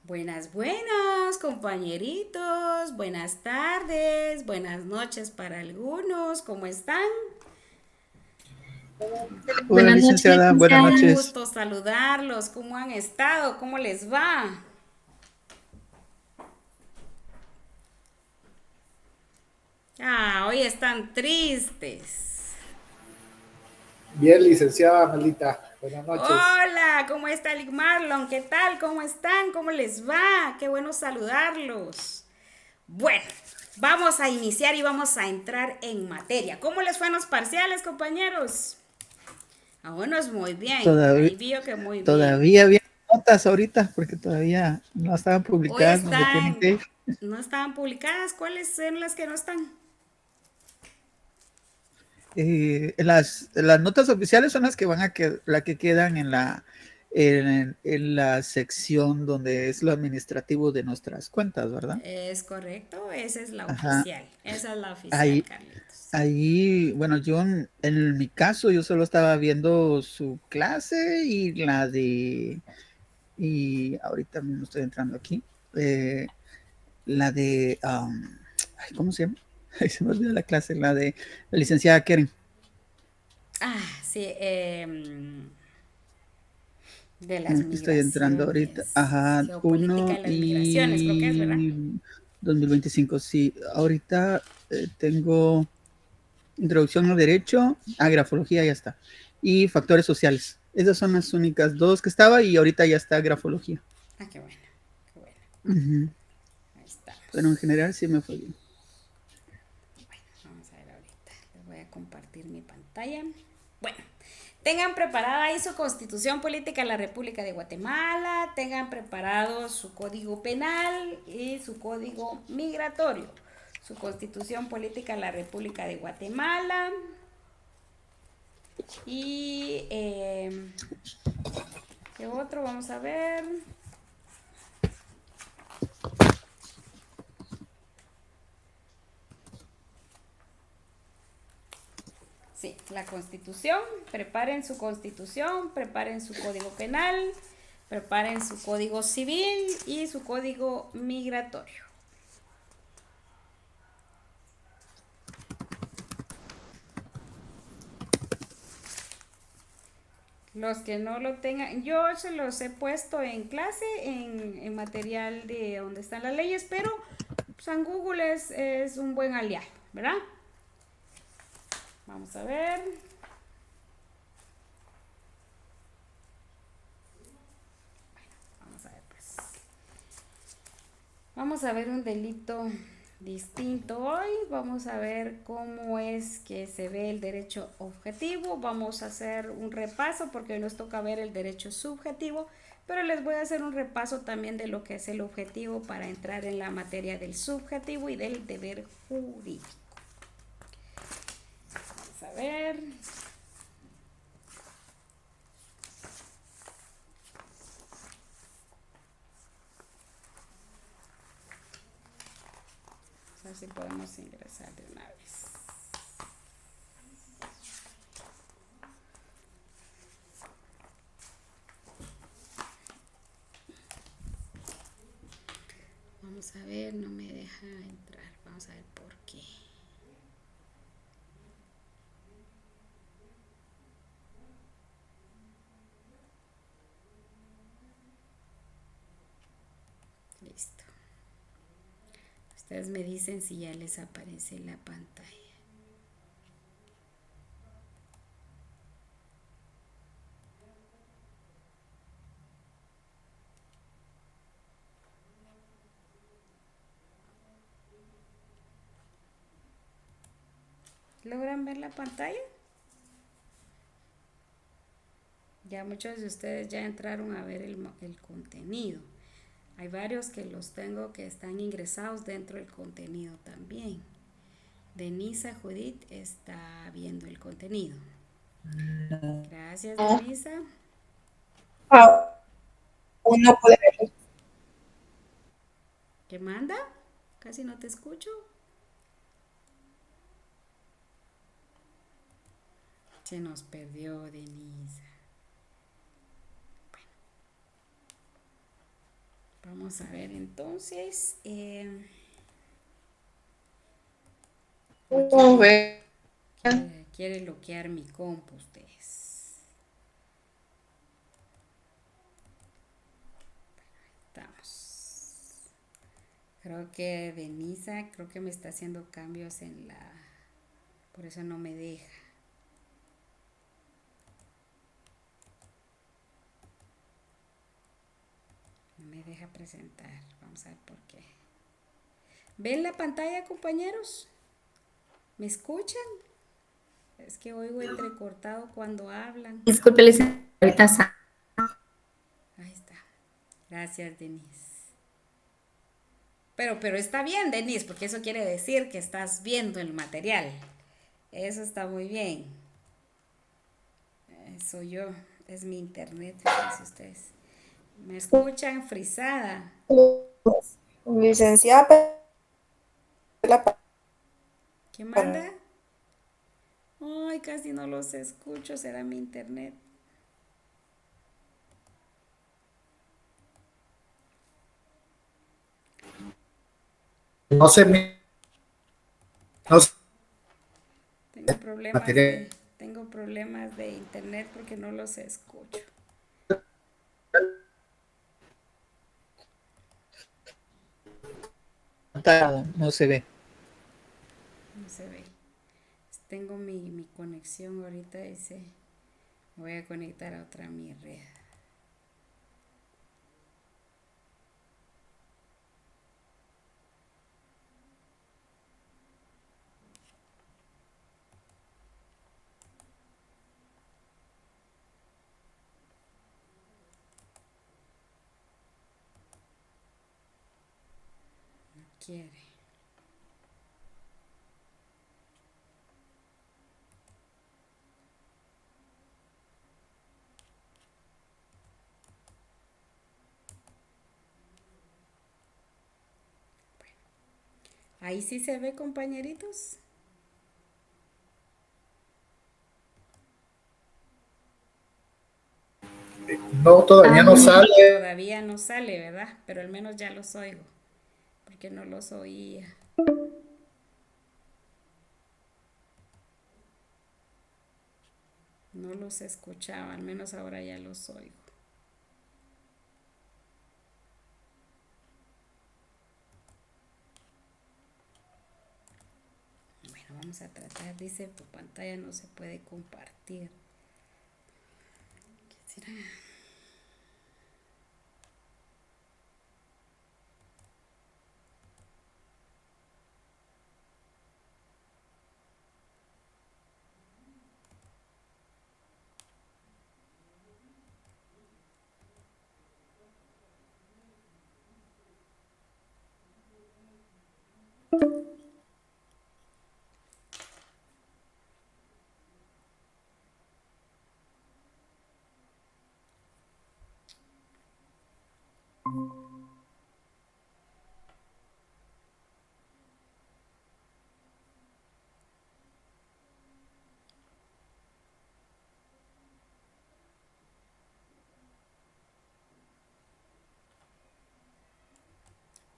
Buenas, buenas, compañeritos. Buenas tardes, buenas noches para algunos. ¿Cómo están? Hola, Buenas noches, licenciada, buenas licenciada. Un noches. gusto saludarlos. ¿Cómo han estado? ¿Cómo les va? Hoy están tristes. Bien, licenciada Melita. Buenas noches. Hola, ¿cómo está Lick Marlon? ¿Qué tal? ¿Cómo están? ¿Cómo les va? Qué bueno saludarlos. Bueno, vamos a iniciar y vamos a entrar en materia. ¿Cómo les fue en los parciales, compañeros? Bueno, es muy bien. Todavía, Ahí vio que muy bien. todavía había notas ahorita porque todavía no estaban Hoy publicadas donde tienen están, que ir. no estaban publicadas. ¿Cuáles son las que no están? Las notas oficiales son las que la que quedan en la sección donde es lo administrativo de nuestras cuentas, ¿verdad? Es correcto, esa es la Ajá. oficial. Esa es la oficial, Ahí, Carlitos. ahí, bueno, en mi caso, yo solo estaba viendo su clase y ahorita mismo estoy entrando aquí. eh, la de, ay, ¿cómo se llama? Ay, se me olvidó la clase, la de la licenciada Keren. Sí, de las Aquí estoy entrando ahorita. migraciones, Ajá, geopolítica de uno las migraciones, creo que es, ¿verdad? y 2025. Sí, ahorita tengo introducción al derecho, grafología ya está. Y factores sociales. Esas son las únicas dos que estaba y ahorita ya está grafología. Qué bueno, qué bueno. Ujú. Ahí Pero en estamos. general sí me fue bien. Bueno, vamos a ver ahorita. Les voy a compartir mi pantalla. Bueno, tengan preparada ahí su Constitución Política de la República de Guatemala, tengan preparado su Código Penal y su Código Migratorio. Su Constitución Política de la República de Guatemala y ¿qué otro? Vamos a ver. Sí, la Constitución. Preparen su Código Penal, preparen su Código Civil y su Código Migratorio. Los que no lo tengan, yo se los he puesto en clase, en material de donde están las leyes, pero San Google es un buen aliado, ¿verdad? Vamos a ver. Vamos a ver, pues. Vamos a ver un delito distinto hoy. Vamos a ver cómo es que se ve el derecho objetivo. Vamos a hacer un repaso porque hoy nos toca ver el derecho subjetivo, pero les voy a hacer un repaso también de lo que es el objetivo para entrar en la materia del subjetivo y del deber jurídico. Vamos a ver. Vamos a ver si podemos ingresar de una vez. Vamos a ver, no me deja entrar. Vamos a ver por qué. Listo. Ustedes me dicen si ya les aparece la pantalla. ¿Logran ver la pantalla? Ya muchos de ustedes ya entraron a ver el contenido. Hay varios que los tengo que están ingresados dentro del contenido también. Denisa Judith está viendo el contenido. Gracias, Denisa. Aún no puede verlo. ¿Qué manda? Casi no te escucho. Se nos perdió, Denisa. Vamos Vamos a ver entonces. No ve. Quiere bloquear mi compu ustedes. Estamos. Creo que Denisa, creo que me está haciendo cambios en la... Por eso no me deja. No me deja presentar. Vamos a ver por qué. ¿Ven la pantalla, compañeros? ¿Me escuchan? Es que oigo entrecortado cuando hablan. Disculpe, licenciada. Ahí está. Gracias, Denise. Pero está bien, Denise, porque eso quiere decir que estás viendo el material. Eso está muy bien. Soy yo. Es mi internet, fíjense ustedes. ¿Me escuchan frisada? Licenciada, ¿Qué manda? Ay, casi no los escucho. ¿Será mi internet? No se me. No se material. Tengo problemas de internet porque no los escucho. No se ve. No se ve. Tengo mi conexión ahorita, dice. Voy a conectar a otra mi red. No quiere. Ahí sí se ve, compañeritos. No, todavía no sale. Todavía no sale, ¿verdad? Pero al menos ya los oigo. Porque no los oía. No los escuchaba, al menos ahora ya los oigo. Bueno, vamos a tratar. Dice, tu pantalla no se puede compartir. ¿Qué será?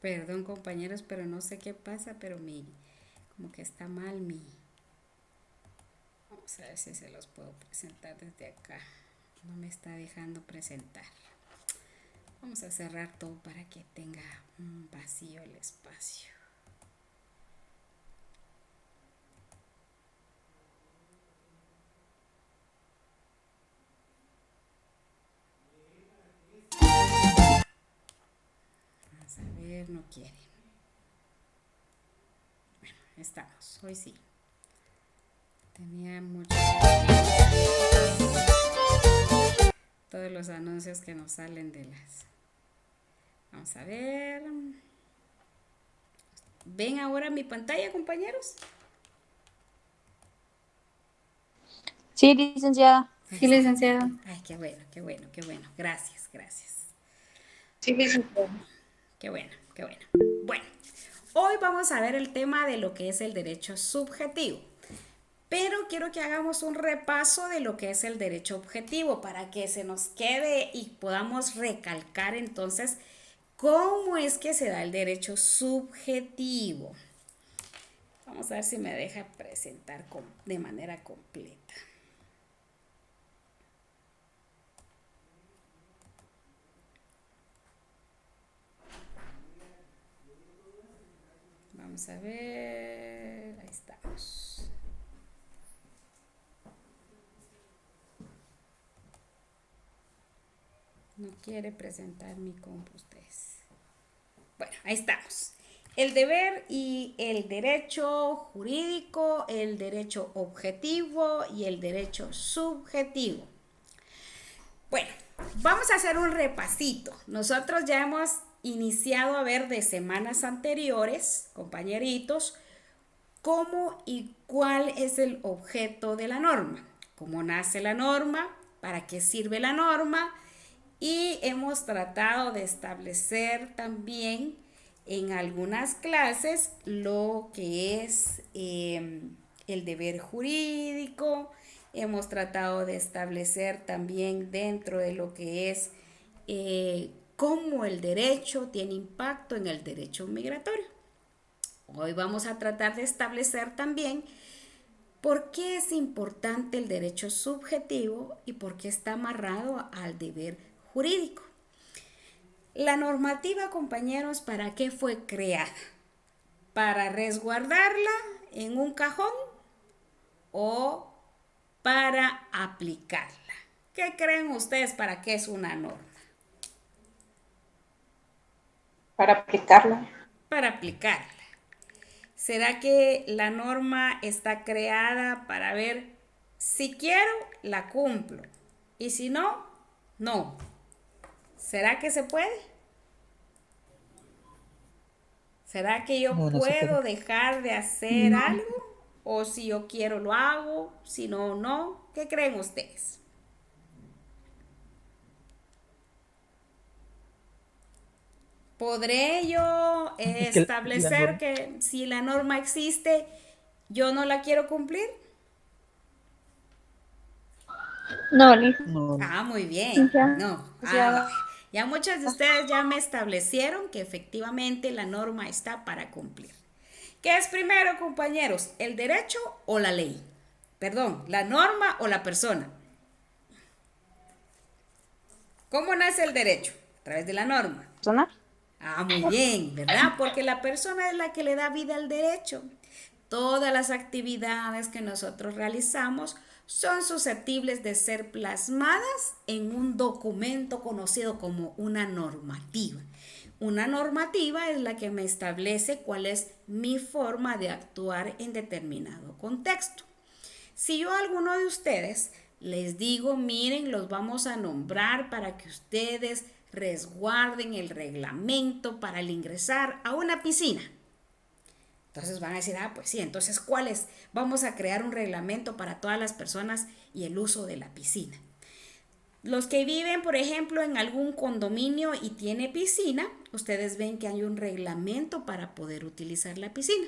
Perdón, compañeros, pero no sé qué pasa, pero como que está mal mi... Vamos a ver si se los puedo presentar desde acá. No me está dejando presentar. Vamos a cerrar todo para que tenga un vacío el espacio. Vamos a ver, no quiere. Bueno, estamos. Hoy sí. Tenía mucho... Todos los anuncios que nos salen de las... Vamos a ver. ¿Ven ahora mi pantalla, compañeros? Sí, licenciada. sí, licenciada. Ay, qué bueno, qué bueno, qué bueno. Gracias, gracias. Sí, licenciada. Qué bueno, qué bueno. Bueno, hoy vamos a ver el tema de lo que es el derecho subjetivo. Pero quiero que hagamos un repaso de lo que es el derecho objetivo para que se nos quede y podamos recalcar entonces ¿Cómo es que se da el derecho subjetivo? Vamos a ver si me deja presentar de manera completa. Vamos a ver, ahí estamos. No quiere presentar mi compu ustedes. Bueno, ahí estamos. El deber y el derecho jurídico, el derecho objetivo y el derecho subjetivo. Bueno, vamos a hacer un repasito. Nosotros ya hemos iniciado a ver de semanas anteriores, compañeritos, cómo y cuál es el objeto de la norma, cómo nace la norma, para qué sirve la norma, y hemos tratado de establecer también en algunas clases lo que es el deber jurídico. Hemos tratado de establecer también dentro de lo que es cómo el derecho tiene impacto en el derecho migratorio. Hoy vamos a tratar de establecer también por qué es importante el derecho subjetivo y por qué está amarrado al deber jurídico. La normativa, compañeros, ¿para qué fue creada? ¿Para resguardarla en un cajón o para aplicarla? ¿Qué creen ustedes para qué es una norma? Para aplicarla. Para aplicarla. ¿Será que la norma está creada para ver si quiero, la cumplo? Y si no, no. ¿Será que se puede? ¿Será que yo No, no se puedo puede. dejar de hacer No. algo? ¿O si yo quiero lo hago? Si no, no. ¿Qué creen ustedes? ¿Podré yo Es que la establecer norma, que si la norma existe, yo no la quiero cumplir? No, no, Ah, muy bien. No. Ah, licenciada. ya muchos de ustedes ya me establecieron que efectivamente la norma está para cumplir. ¿Qué es primero, compañeros? ¿El derecho o la ley? Perdón, ¿la norma o la persona? ¿Cómo nace el derecho? A través de la norma. ¿Persona? Ah, muy bien, ¿verdad? Porque la persona es la que le da vida al derecho. Todas las actividades que nosotros realizamos son susceptibles de ser plasmadas en un documento conocido como una normativa. Una normativa es la que me establece cuál es mi forma de actuar en determinado contexto. Si yo a alguno de ustedes les digo, miren, los vamos a nombrar para que ustedes resguarden el reglamento para el ingresar a una piscina. Entonces van a decir, ah, pues sí, entonces ¿cuál es? Vamos a crear un reglamento para todas las personas y el uso de la piscina. Los que viven, por ejemplo, en algún condominio y tiene piscina, ustedes ven que hay un reglamento para poder utilizar la piscina.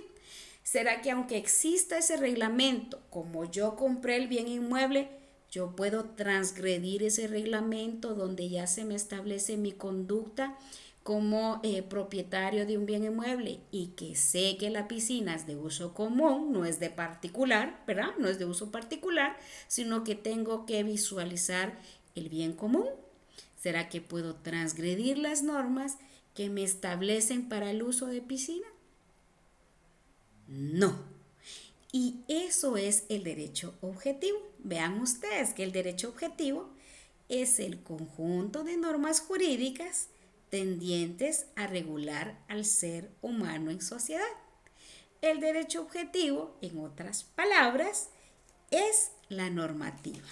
¿Será que aunque exista ese reglamento, como yo compré el bien inmueble, yo puedo transgredir ese reglamento donde ya se me establece mi conducta como propietario de un bien inmueble y que sé que la piscina es de uso común, no es de particular, ¿verdad? No es de uso particular, sino que tengo que visualizar el bien común? ¿Será que puedo transgredir las normas que me establecen para el uso de piscina? No. Y eso es el derecho objetivo. Vean ustedes que el derecho objetivo es el conjunto de normas jurídicas tendientes a regular al ser humano en sociedad. El derecho objetivo, en otras palabras, es la normativa,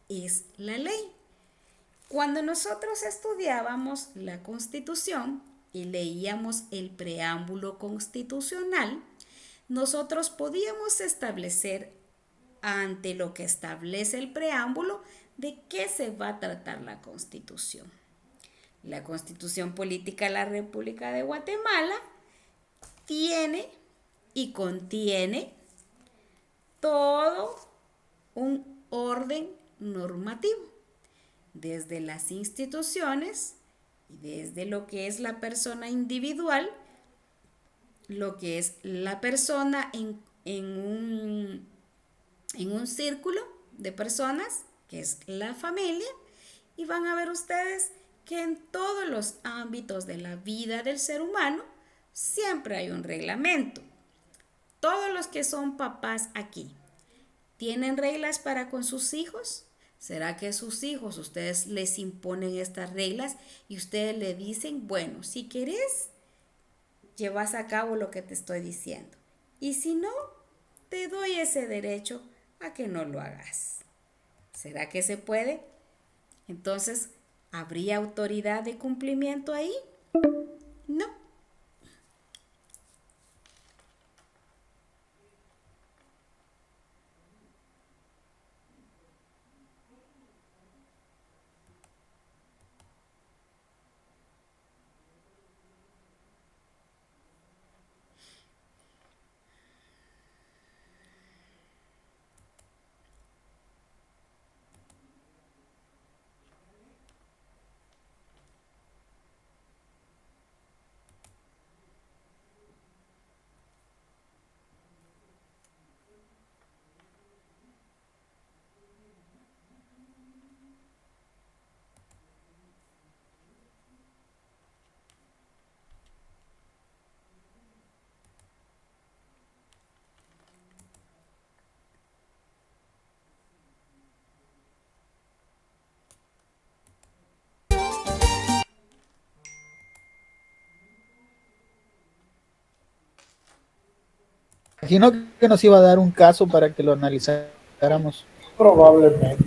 es la ley. Cuando nosotros estudiábamos la Constitución y leíamos el preámbulo constitucional, nosotros podíamos establecer ante lo que establece el preámbulo de qué se va a tratar la Constitución. La Constitución Política de la República de Guatemala tiene y contiene todo un orden normativo, desde las instituciones Y desde lo que es la persona individual, lo que es la persona en un círculo de personas, que es la familia, y van a ver ustedes que en todos los ámbitos de la vida del ser humano siempre hay un reglamento. Todos los que son papás aquí, ¿tienen reglas para con sus hijos? ¿Será que sus hijos ustedes les imponen estas reglas y ustedes le dicen, bueno, si querés, llevas a cabo lo que te estoy diciendo? Y si no, te doy ese derecho a que no lo hagas. ¿Será que se puede? Entonces, ¿habría autoridad de cumplimiento ahí? No. Imagino que nos iba a dar un caso para que lo analizáramos. Probablemente.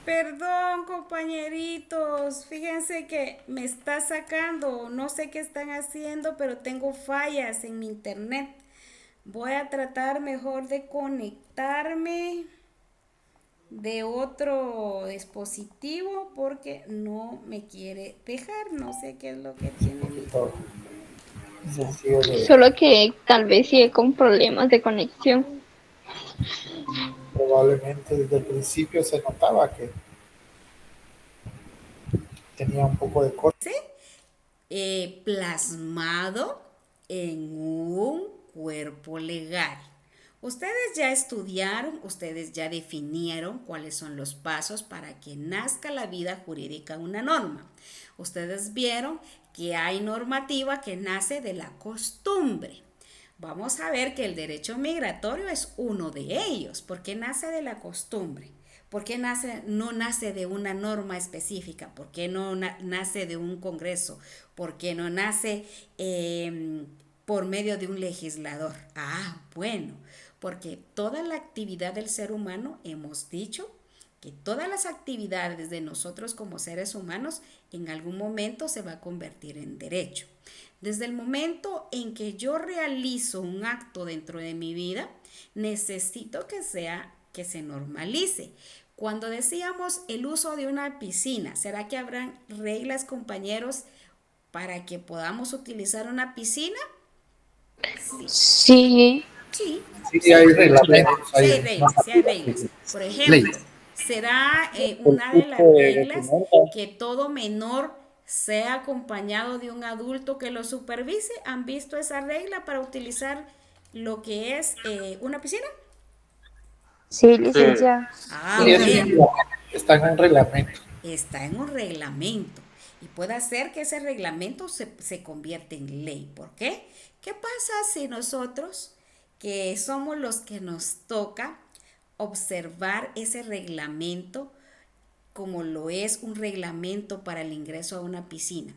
Perdón, compañeritos, fíjense que me está sacando, no sé qué están haciendo, pero tengo fallas en mi internet. Voy a tratar mejor de conectarme de otro dispositivo porque no me quiere dejar, no sé qué es lo que tiene mi... Sencillo de- Solo que tal vez sigue con problemas de conexión. Probablemente desde el principio se notaba que tenía un poco de corte. Plasmado en un cuerpo legal. Ustedes ya estudiaron, ustedes ya definieron cuáles son los pasos para que nazca la vida jurídica una norma. Ustedes vieron que hay normativa que nace de la costumbre. Vamos a ver que el derecho migratorio es uno de ellos, porque nace de la costumbre. ¿Por qué no nace de una norma específica? ¿Por qué no nace de un congreso? ¿Por qué no nace por medio de un legislador? Ah, bueno, porque toda la actividad del ser humano, hemos dicho que todas las actividades de nosotros como seres humanos en algún momento se va a convertir en derecho. Desde el momento en que yo realizo un acto dentro de mi vida, necesito que se normalice. Cuando decíamos el uso de una piscina, ¿será que habrán reglas, compañeros, para que podamos utilizar una piscina? Sí, Sí, Sí, hay reglamentos. sí hay reglas, sí hay reglas. Por ejemplo, será una de las reglas que todo menor sea acompañado de un adulto que lo supervise. ¿Han visto esa regla para utilizar lo que es una piscina? sí, licenciada. Ah, Sí, bueno, está en un reglamento. está en un reglamento y puede ser que ese reglamento se convierta en ley. ¿Por qué? ¿Qué pasa si nosotros, que somos los que nos toca observar ese reglamento como lo es un reglamento para el ingreso a una piscina?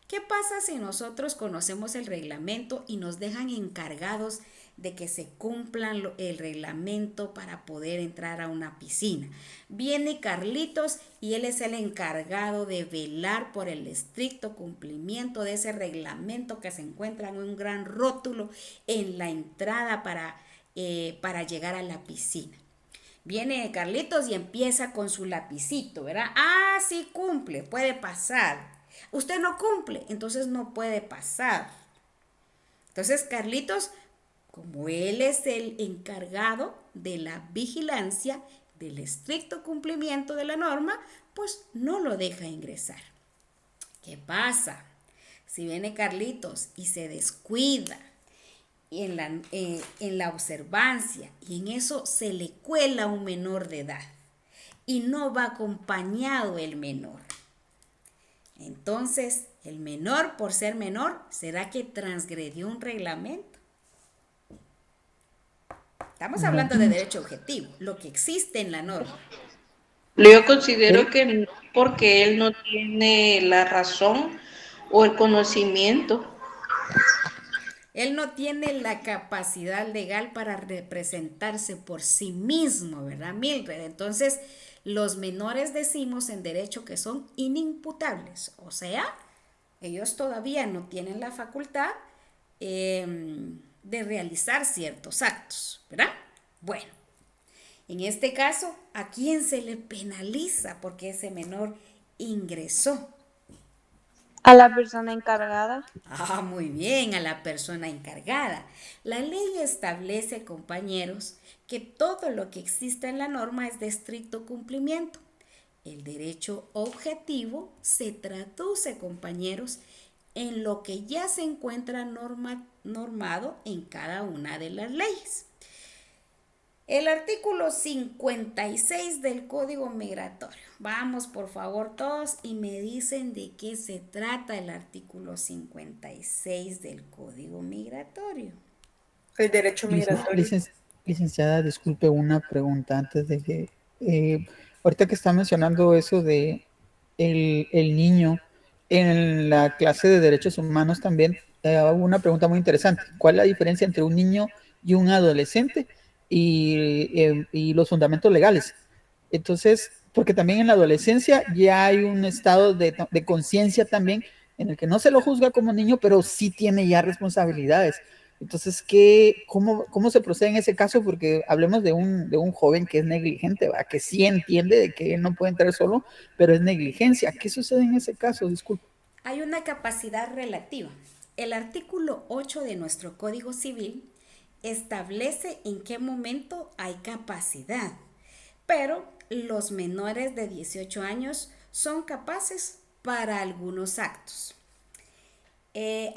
¿Qué pasa si nosotros conocemos el reglamento y nos dejan encargados de que se cumplan el reglamento para poder entrar a una piscina? Viene Carlitos y él es el encargado de velar por el estricto cumplimiento de ese reglamento que se encuentra en un gran rótulo en la entrada para llegar a la piscina. Viene Carlitos y empieza con su lapicito, ¿verdad? Ah, sí cumple, puede pasar. Usted no cumple, entonces no puede pasar. Entonces Carlitos, como él es el encargado de la vigilancia, del estricto cumplimiento de la norma, pues no lo deja ingresar. ¿Qué pasa? Si viene Carlitos y se descuida y en la observancia y en eso se le cuela un menor de edad y no va acompañado el menor. Entonces, el menor, por ser menor, ¿será que transgredió un reglamento? Estamos hablando de derecho objetivo, lo que existe en la norma. Yo considero que no, porque él no tiene la razón o el conocimiento. Él no tiene la capacidad legal para representarse por sí mismo, ¿verdad, Mildred? Entonces, los menores decimos en derecho que son inimputables, o sea, ellos todavía no tienen la facultad de realizar ciertos actos, ¿verdad? Bueno, en este caso, ¿a quién se le penaliza porque ese menor ingresó? A la persona encargada. Ah, muy bien, a la persona encargada. La ley establece, compañeros, que todo lo que exista en la norma es de estricto cumplimiento. El derecho objetivo se traduce, compañeros, en lo que ya se encuentra normado en cada una de las leyes. El artículo 56 del Código Migratorio. Vamos, por favor, todos y me dicen de qué se trata el artículo 56 del Código Migratorio. El derecho migratorio. Licenciada, disculpe una pregunta antes de que... ahorita que está mencionando eso de el niño en la clase de derechos humanos también, hubo una pregunta muy interesante. ¿Cuál es la diferencia entre un niño y un adolescente y los fundamentos legales? Entonces, porque también en la adolescencia ya hay un estado de conciencia también en el que no se lo juzga como niño, pero sí tiene ya responsabilidades. Entonces, ¿cómo se procede en ese caso? Porque hablemos de un joven que es negligente, ¿va? Que sí entiende de que él no puede entrar solo, pero es negligencia. ¿Qué sucede en ese caso? Disculpe. Hay una capacidad relativa. El artículo 8 de nuestro Código Civil establece en qué momento hay capacidad, pero los menores de 18 años son capaces para algunos actos.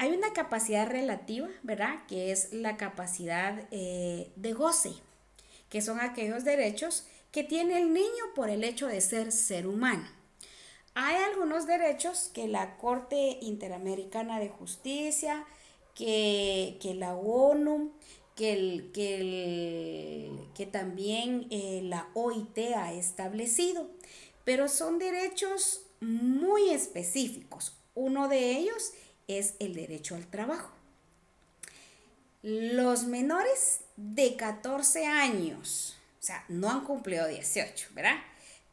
Hay una capacidad relativa, ¿verdad? Que es la capacidad de goce, que son aquellos derechos que tiene el niño por el hecho de ser humano. Hay algunos derechos que la Corte Interamericana de Justicia, que la ONU, que también la OIT ha establecido, pero son derechos muy específicos. Uno de ellos es el derecho al trabajo. Los menores de 14 años, o sea, no han cumplido 18, ¿verdad?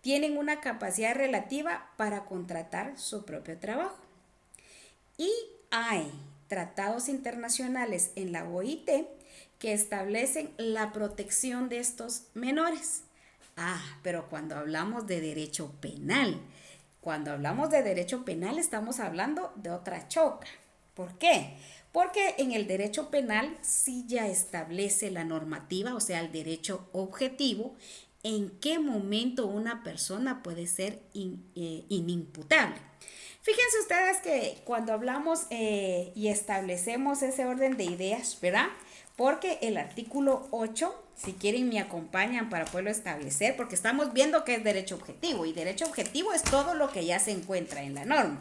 Tienen una capacidad relativa para contratar su propio trabajo. Y hay tratados internacionales en la OIT que establecen la protección de estos menores. Pero cuando hablamos de derecho penal, estamos hablando de otra choca. ¿Por qué? Porque en el derecho penal sí ya establece la normativa, o sea, el derecho objetivo, en qué momento una persona puede ser inimputable. Fíjense ustedes que cuando hablamos y establecemos ese orden de ideas, ¿verdad? Porque el artículo 8, si quieren me acompañan para poderlo establecer, porque estamos viendo que es derecho objetivo, y derecho objetivo es todo lo que ya se encuentra en la norma.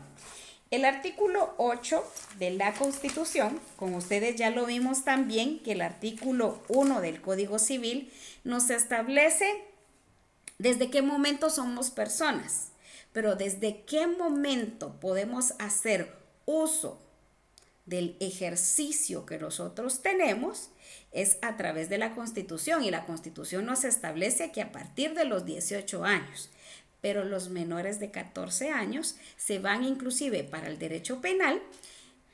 El artículo 8 de la Constitución, como ustedes ya lo vimos también, que el artículo 1 del Código Civil nos establece desde qué momento somos personas, pero desde qué momento podemos hacer uso del ejercicio que nosotros tenemos es a través de la Constitución, y la Constitución nos establece que a partir de los 18 años, pero los menores de 14 años se van inclusive para el derecho penal.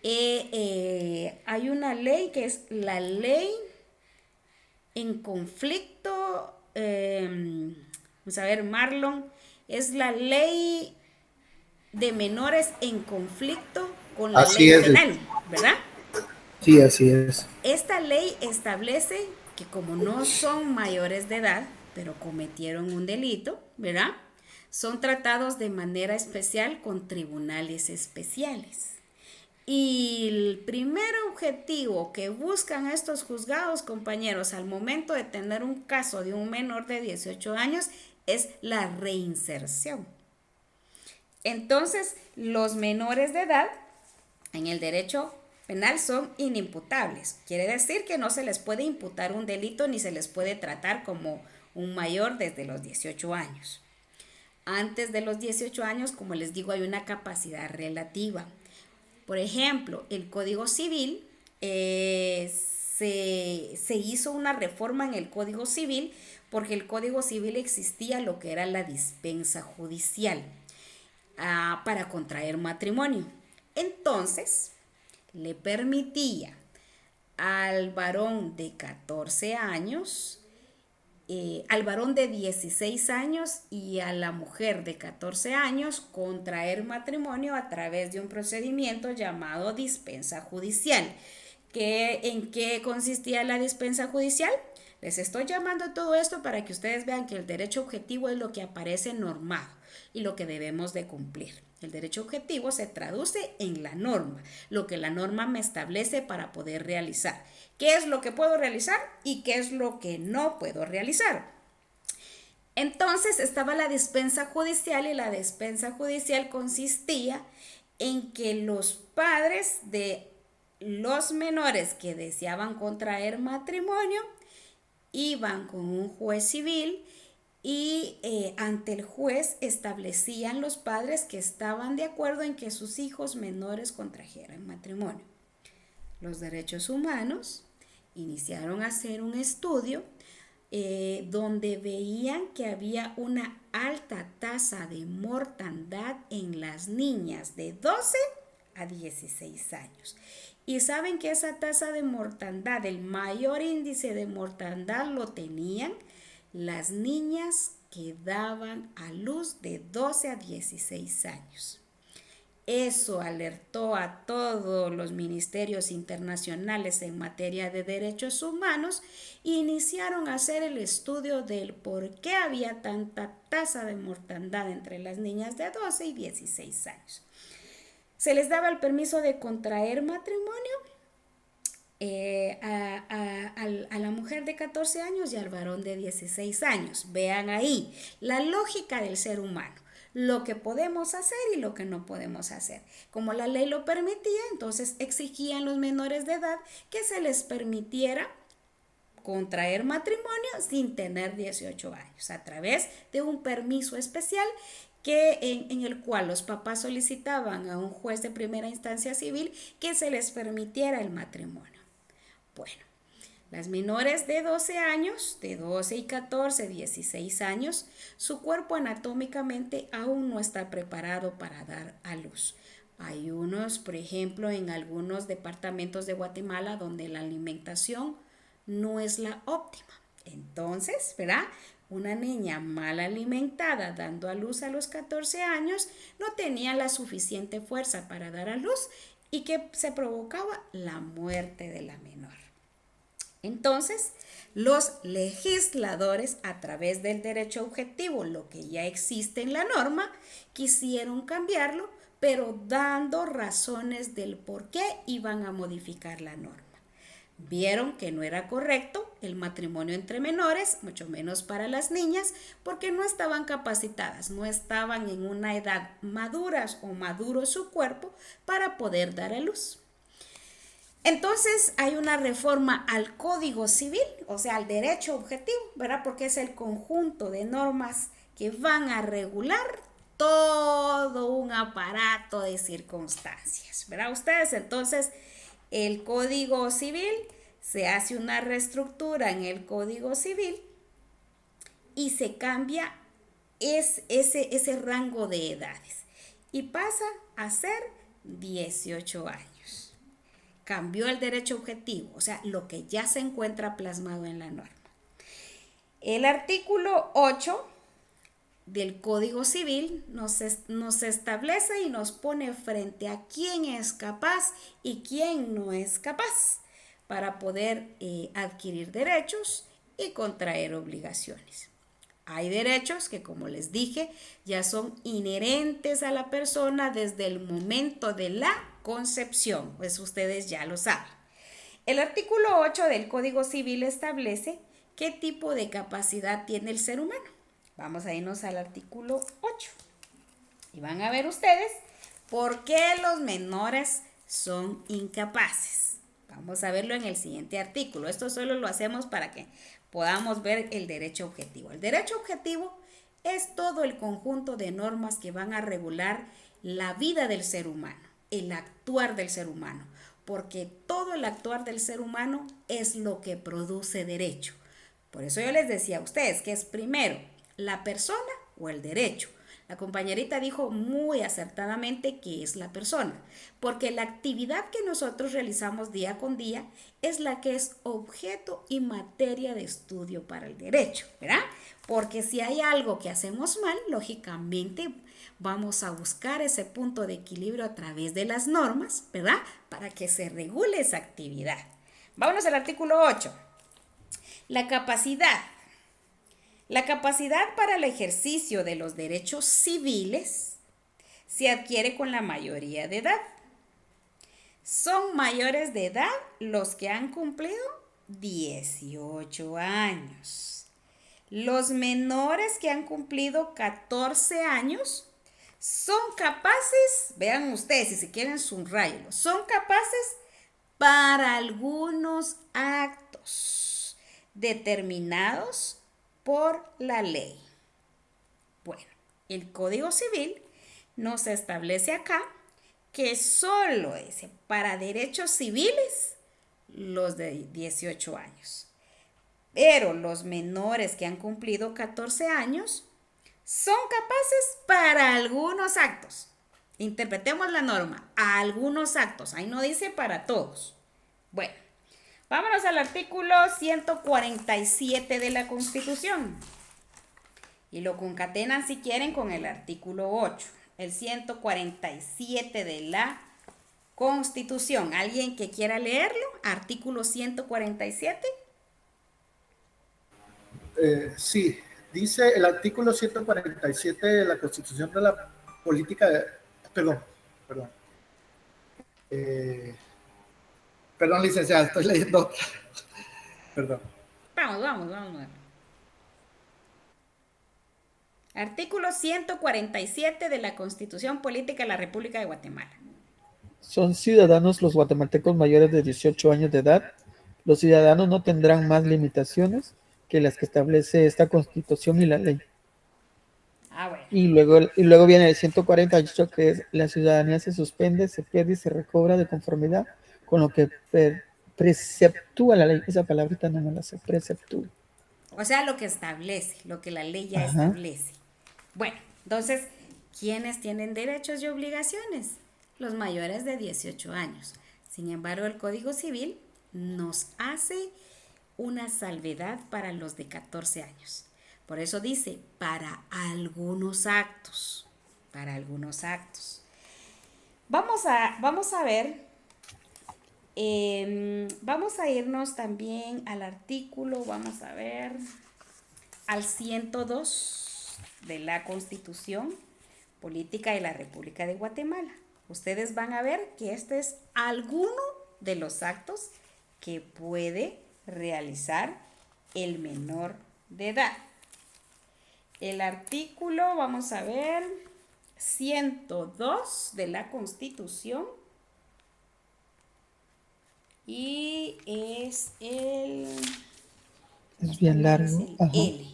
Hay una ley que es la ley en conflicto, vamos a ver, Marlon, es la ley de menores en conflicto con la Así ley es. penal, ¿verdad? Sí, así es. Esta ley establece que como no son mayores de edad, pero cometieron un delito, ¿verdad? son tratados de manera especial con tribunales especiales. Y el primer objetivo que buscan estos juzgados, compañeros, al momento de tener un caso de un menor de 18 años, es la reinserción. Entonces, los menores de edad en el derecho penal son inimputables. Quiere decir que no se les puede imputar un delito ni se les puede tratar como un mayor desde los 18 años. Antes de los 18 años, como les digo, hay una capacidad relativa. Por ejemplo, el Código Civil, se hizo una reforma en el Código Civil porque el Código Civil existía lo que era la dispensa judicial para contraer matrimonio. Entonces, le permitía al varón de 14 años, al varón de 16 años y a la mujer de 14 años contraer matrimonio a través de un procedimiento llamado dispensa judicial. ¿En qué consistía la dispensa judicial? Les estoy llamando todo esto para que ustedes vean que el derecho objetivo es lo que aparece normado y lo que debemos de cumplir. El derecho objetivo se traduce en la norma, lo que la norma me establece para poder realizar. ¿Qué es lo que puedo realizar y qué es lo que no puedo realizar? Entonces estaba la dispensa judicial y la dispensa judicial consistía en que los padres de los menores que deseaban contraer matrimonio iban con un juez civil y ante el juez establecían los padres que estaban de acuerdo en que sus hijos menores contrajeran matrimonio. Los derechos humanos iniciaron a hacer un estudio donde veían que había una alta tasa de mortandad en las niñas de 12 a 16 años. Y saben que esa tasa de mortandad, el mayor índice de mortandad lo tenían las niñas que daban a luz de 12 a 16 años. Eso alertó a todos los ministerios internacionales en materia de derechos humanos e iniciaron a hacer el estudio del por qué había tanta tasa de mortandad entre las niñas de 12 y 16 años. Se les daba el permiso de contraer matrimonio a la mujer de 14 años y al varón de 16 años. Vean ahí la lógica del ser humano, lo que podemos hacer y lo que no podemos hacer. Como la ley lo permitía, entonces exigían los menores de edad que se les permitiera contraer matrimonio sin tener 18 años a través de un permiso especial en el cual los papás solicitaban a un juez de primera instancia civil que se les permitiera el matrimonio. Bueno, las menores de 12 años, de 12 y 14, 16 años, su cuerpo anatómicamente aún no está preparado para dar a luz. Hay unos, por ejemplo, en algunos departamentos de Guatemala donde la alimentación no es la óptima. Entonces, ¿verdad? Una niña mal alimentada dando a luz a los 14 años no tenía la suficiente fuerza para dar a luz y que se provocaba la muerte de la menor. Entonces, los legisladores, a través del derecho objetivo, lo que ya existe en la norma, quisieron cambiarlo, pero dando razones del por qué iban a modificar la norma. Vieron que no era correcto el matrimonio entre menores, mucho menos para las niñas, porque no estaban capacitadas, no estaban en una edad maduras o maduro su cuerpo para poder dar a luz. Entonces hay una reforma al Código Civil, o sea, al derecho objetivo, ¿verdad? Porque es el conjunto de normas que van a regular todo un aparato de circunstancias, ¿verdad? Ustedes entonces, el Código Civil, se hace una reestructura en el Código Civil y se cambia ese rango de edades y pasa a ser 18 años. Cambió el derecho objetivo, o sea, lo que ya se encuentra plasmado en la norma. El artículo 8 del Código Civil nos establece y nos pone frente a quién es capaz y quién no es capaz para poder adquirir derechos y contraer obligaciones. Hay derechos que, como les dije, ya son inherentes a la persona desde el momento de la concepción, pues ustedes ya lo saben. El artículo 8 del Código Civil establece qué tipo de capacidad tiene el ser humano. Vamos a irnos al artículo 8 y van a ver ustedes por qué los menores son incapaces. Vamos a verlo en el siguiente artículo. Esto solo lo hacemos para que podamos ver el derecho objetivo. El derecho objetivo es todo el conjunto de normas que van a regular la vida del ser humano, el actuar del ser humano, porque todo el actuar del ser humano es lo que produce derecho. Por eso yo les decía a ustedes que es primero la persona o el derecho. La compañerita dijo muy acertadamente que es la persona, porque la actividad que nosotros realizamos día con día es la que es objeto y materia de estudio para el derecho, ¿verdad? Porque si hay algo que hacemos mal, lógicamente vamos a buscar ese punto de equilibrio a través de las normas, ¿verdad? Para que se regule esa actividad. Vámonos al artículo 8. La capacidad. La capacidad para el ejercicio de los derechos civiles se adquiere con la mayoría de edad. Son mayores de edad los que han cumplido 18 años. Los menores que han cumplido 14 años son capaces, vean ustedes si se quieren subrayenlo, son capaces para algunos actos determinados por la ley. Bueno, el Código Civil nos establece acá que solo es para derechos civiles los de 18 años. Pero los menores que han cumplido 14 años son capaces para algunos actos. Interpretemos la norma, a algunos actos. Ahí no dice para todos. Bueno, vámonos al artículo 147 de la Constitución. Y lo concatenan si quieren con el artículo 8. El 147 de la Constitución. ¿Alguien que quiera leerlo? Artículo 147. Sí, dice el artículo 147 de la Constitución de la Política de... Perdón. Perdón, licenciada, estoy leyendo. Perdón. Vamos. Artículo 147 de la Constitución Política de la República de Guatemala. Son ciudadanos los guatemaltecos mayores de 18 años de edad. Los ciudadanos no tendrán más limitaciones que las que establece esta Constitución y la ley. Bueno. Y luego viene el 148, que es la ciudadanía se suspende, se pierde y se recobra de conformidad con lo que preceptúa la ley. Esa palabrita no me la sé, preceptúa. O sea, lo que establece, lo que la ley ya establece. Bueno, entonces, ¿quiénes tienen derechos y obligaciones? Los mayores de 18 años. Sin embargo, el Código Civil nos hace una salvedad para los de 14 años. Por eso dice, para algunos actos. Para algunos actos. Vamos a ver, vamos a irnos también al artículo, vamos a ver, al 102 de la Constitución Política de la República de Guatemala. Ustedes van a ver que este es alguno de los actos que puede realizar el menor de edad. El artículo, vamos a ver, 102 de la Constitución y es el... Es bien largo. L.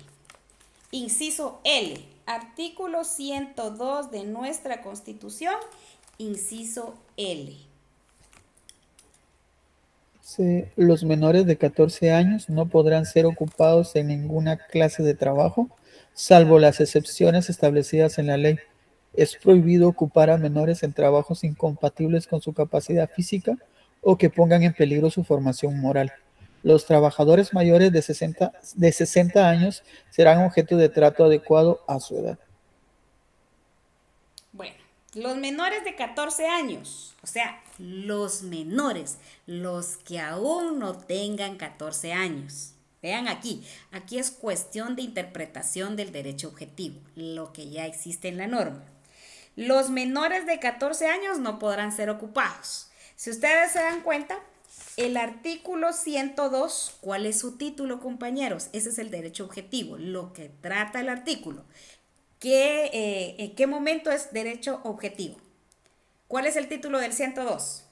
Inciso L. Artículo 102 de nuestra Constitución, inciso L. Sí, los menores de 14 años no podrán ser ocupados en ninguna clase de trabajo, salvo las excepciones establecidas en la ley. Es prohibido ocupar a menores en trabajos incompatibles con su capacidad física o que pongan en peligro su formación moral. Los trabajadores mayores de 60 años serán objeto de trato adecuado a su edad. Bueno, los menores de 14 años, o sea, los menores, los que aún no tengan 14 años. Vean aquí es cuestión de interpretación del derecho objetivo, lo que ya existe en la norma. Los menores de 14 años no podrán ser ocupados. Si ustedes se dan cuenta, el artículo 102, ¿cuál es su título, compañeros? Ese es el derecho objetivo, lo que trata el artículo. ¿En qué momento es derecho objetivo? ¿Cuál es el título del 102?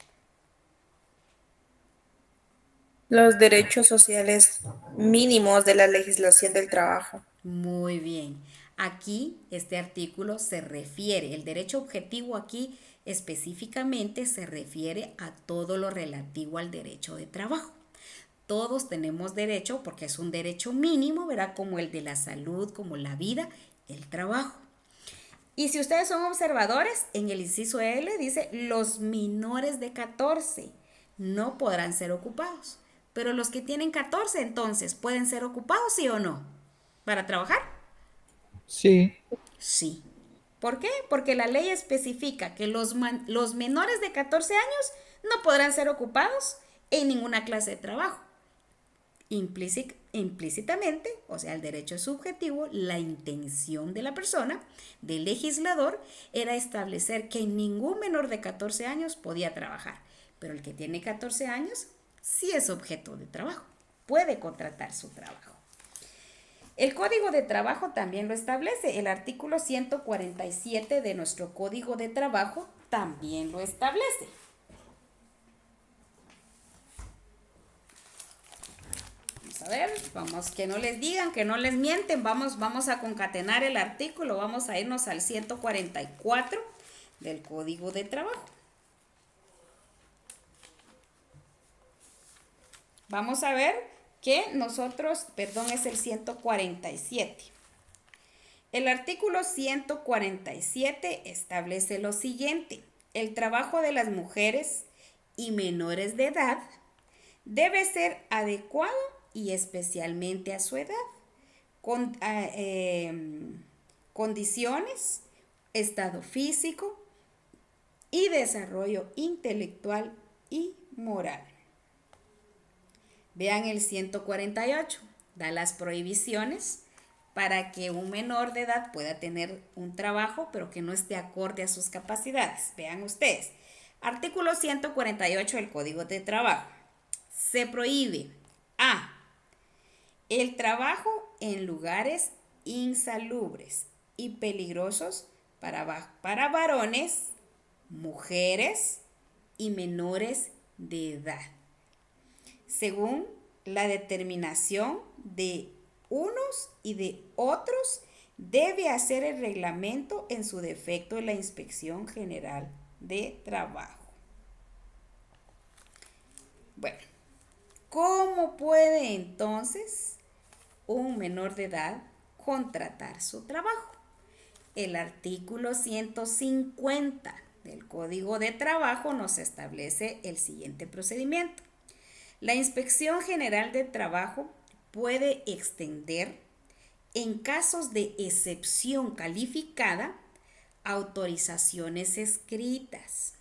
Los derechos sociales mínimos de la legislación del trabajo. Muy bien. Aquí este artículo se refiere, el derecho objetivo aquí específicamente se refiere a todo lo relativo al derecho de trabajo. Todos tenemos derecho, porque es un derecho mínimo, ¿verdad? Como el de la salud, como la vida, el trabajo. Y si ustedes son observadores, en el inciso L dice, los menores de 14 no podrán ser ocupados. Pero los que tienen 14 entonces, ¿pueden ser ocupados, sí o no? ¿Para trabajar? Sí. Sí. ¿Por qué? Porque la ley especifica que los menores de 14 años no podrán ser ocupados en ninguna clase de trabajo. Implícitamente, o sea, el derecho es subjetivo, la intención de la persona, del legislador, era establecer que ningún menor de 14 años podía trabajar. Pero el que tiene 14 años sí es objeto de trabajo, puede contratar su trabajo. El Código de Trabajo también lo establece, el artículo 147 de nuestro Código de Trabajo también lo establece. Vamos a ver, vamos, que no les digan, que no les mienten, vamos a concatenar el artículo, vamos a irnos al 144 del Código de Trabajo. Vamos a ver que es el 147. El artículo 147 establece lo siguiente: el trabajo de las mujeres y menores de edad debe ser adecuado y especialmente a su edad, con condiciones, estado físico y desarrollo intelectual y moral. Vean el 148, da las prohibiciones para que un menor de edad pueda tener un trabajo, pero que no esté acorde a sus capacidades. Vean ustedes, artículo 148 del Código de Trabajo. Se prohíbe a. El trabajo en lugares insalubres y peligrosos para varones, mujeres y menores de edad, según la determinación de unos y de otros, debe hacer el reglamento en su defecto la Inspección General de Trabajo. Bueno, ¿cómo puede entonces un menor de edad contratar su trabajo? El artículo 150 del Código de Trabajo nos establece el siguiente procedimiento. La Inspección General de Trabajo puede extender, en casos de excepción calificada, autorizaciones escritas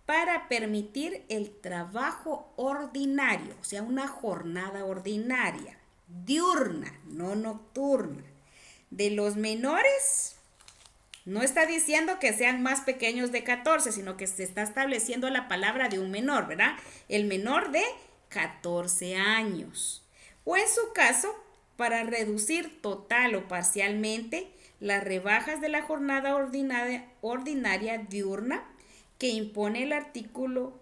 para permitir el trabajo ordinario, o sea, una jornada ordinaria, diurna, no nocturna, de los menores. No está diciendo que sean más pequeños de 14, sino que se está estableciendo la palabra de un menor, ¿verdad? El menor de 14 años. O en su caso, para reducir total o parcialmente las rebajas de la jornada ordinaria diurna que impone el artículo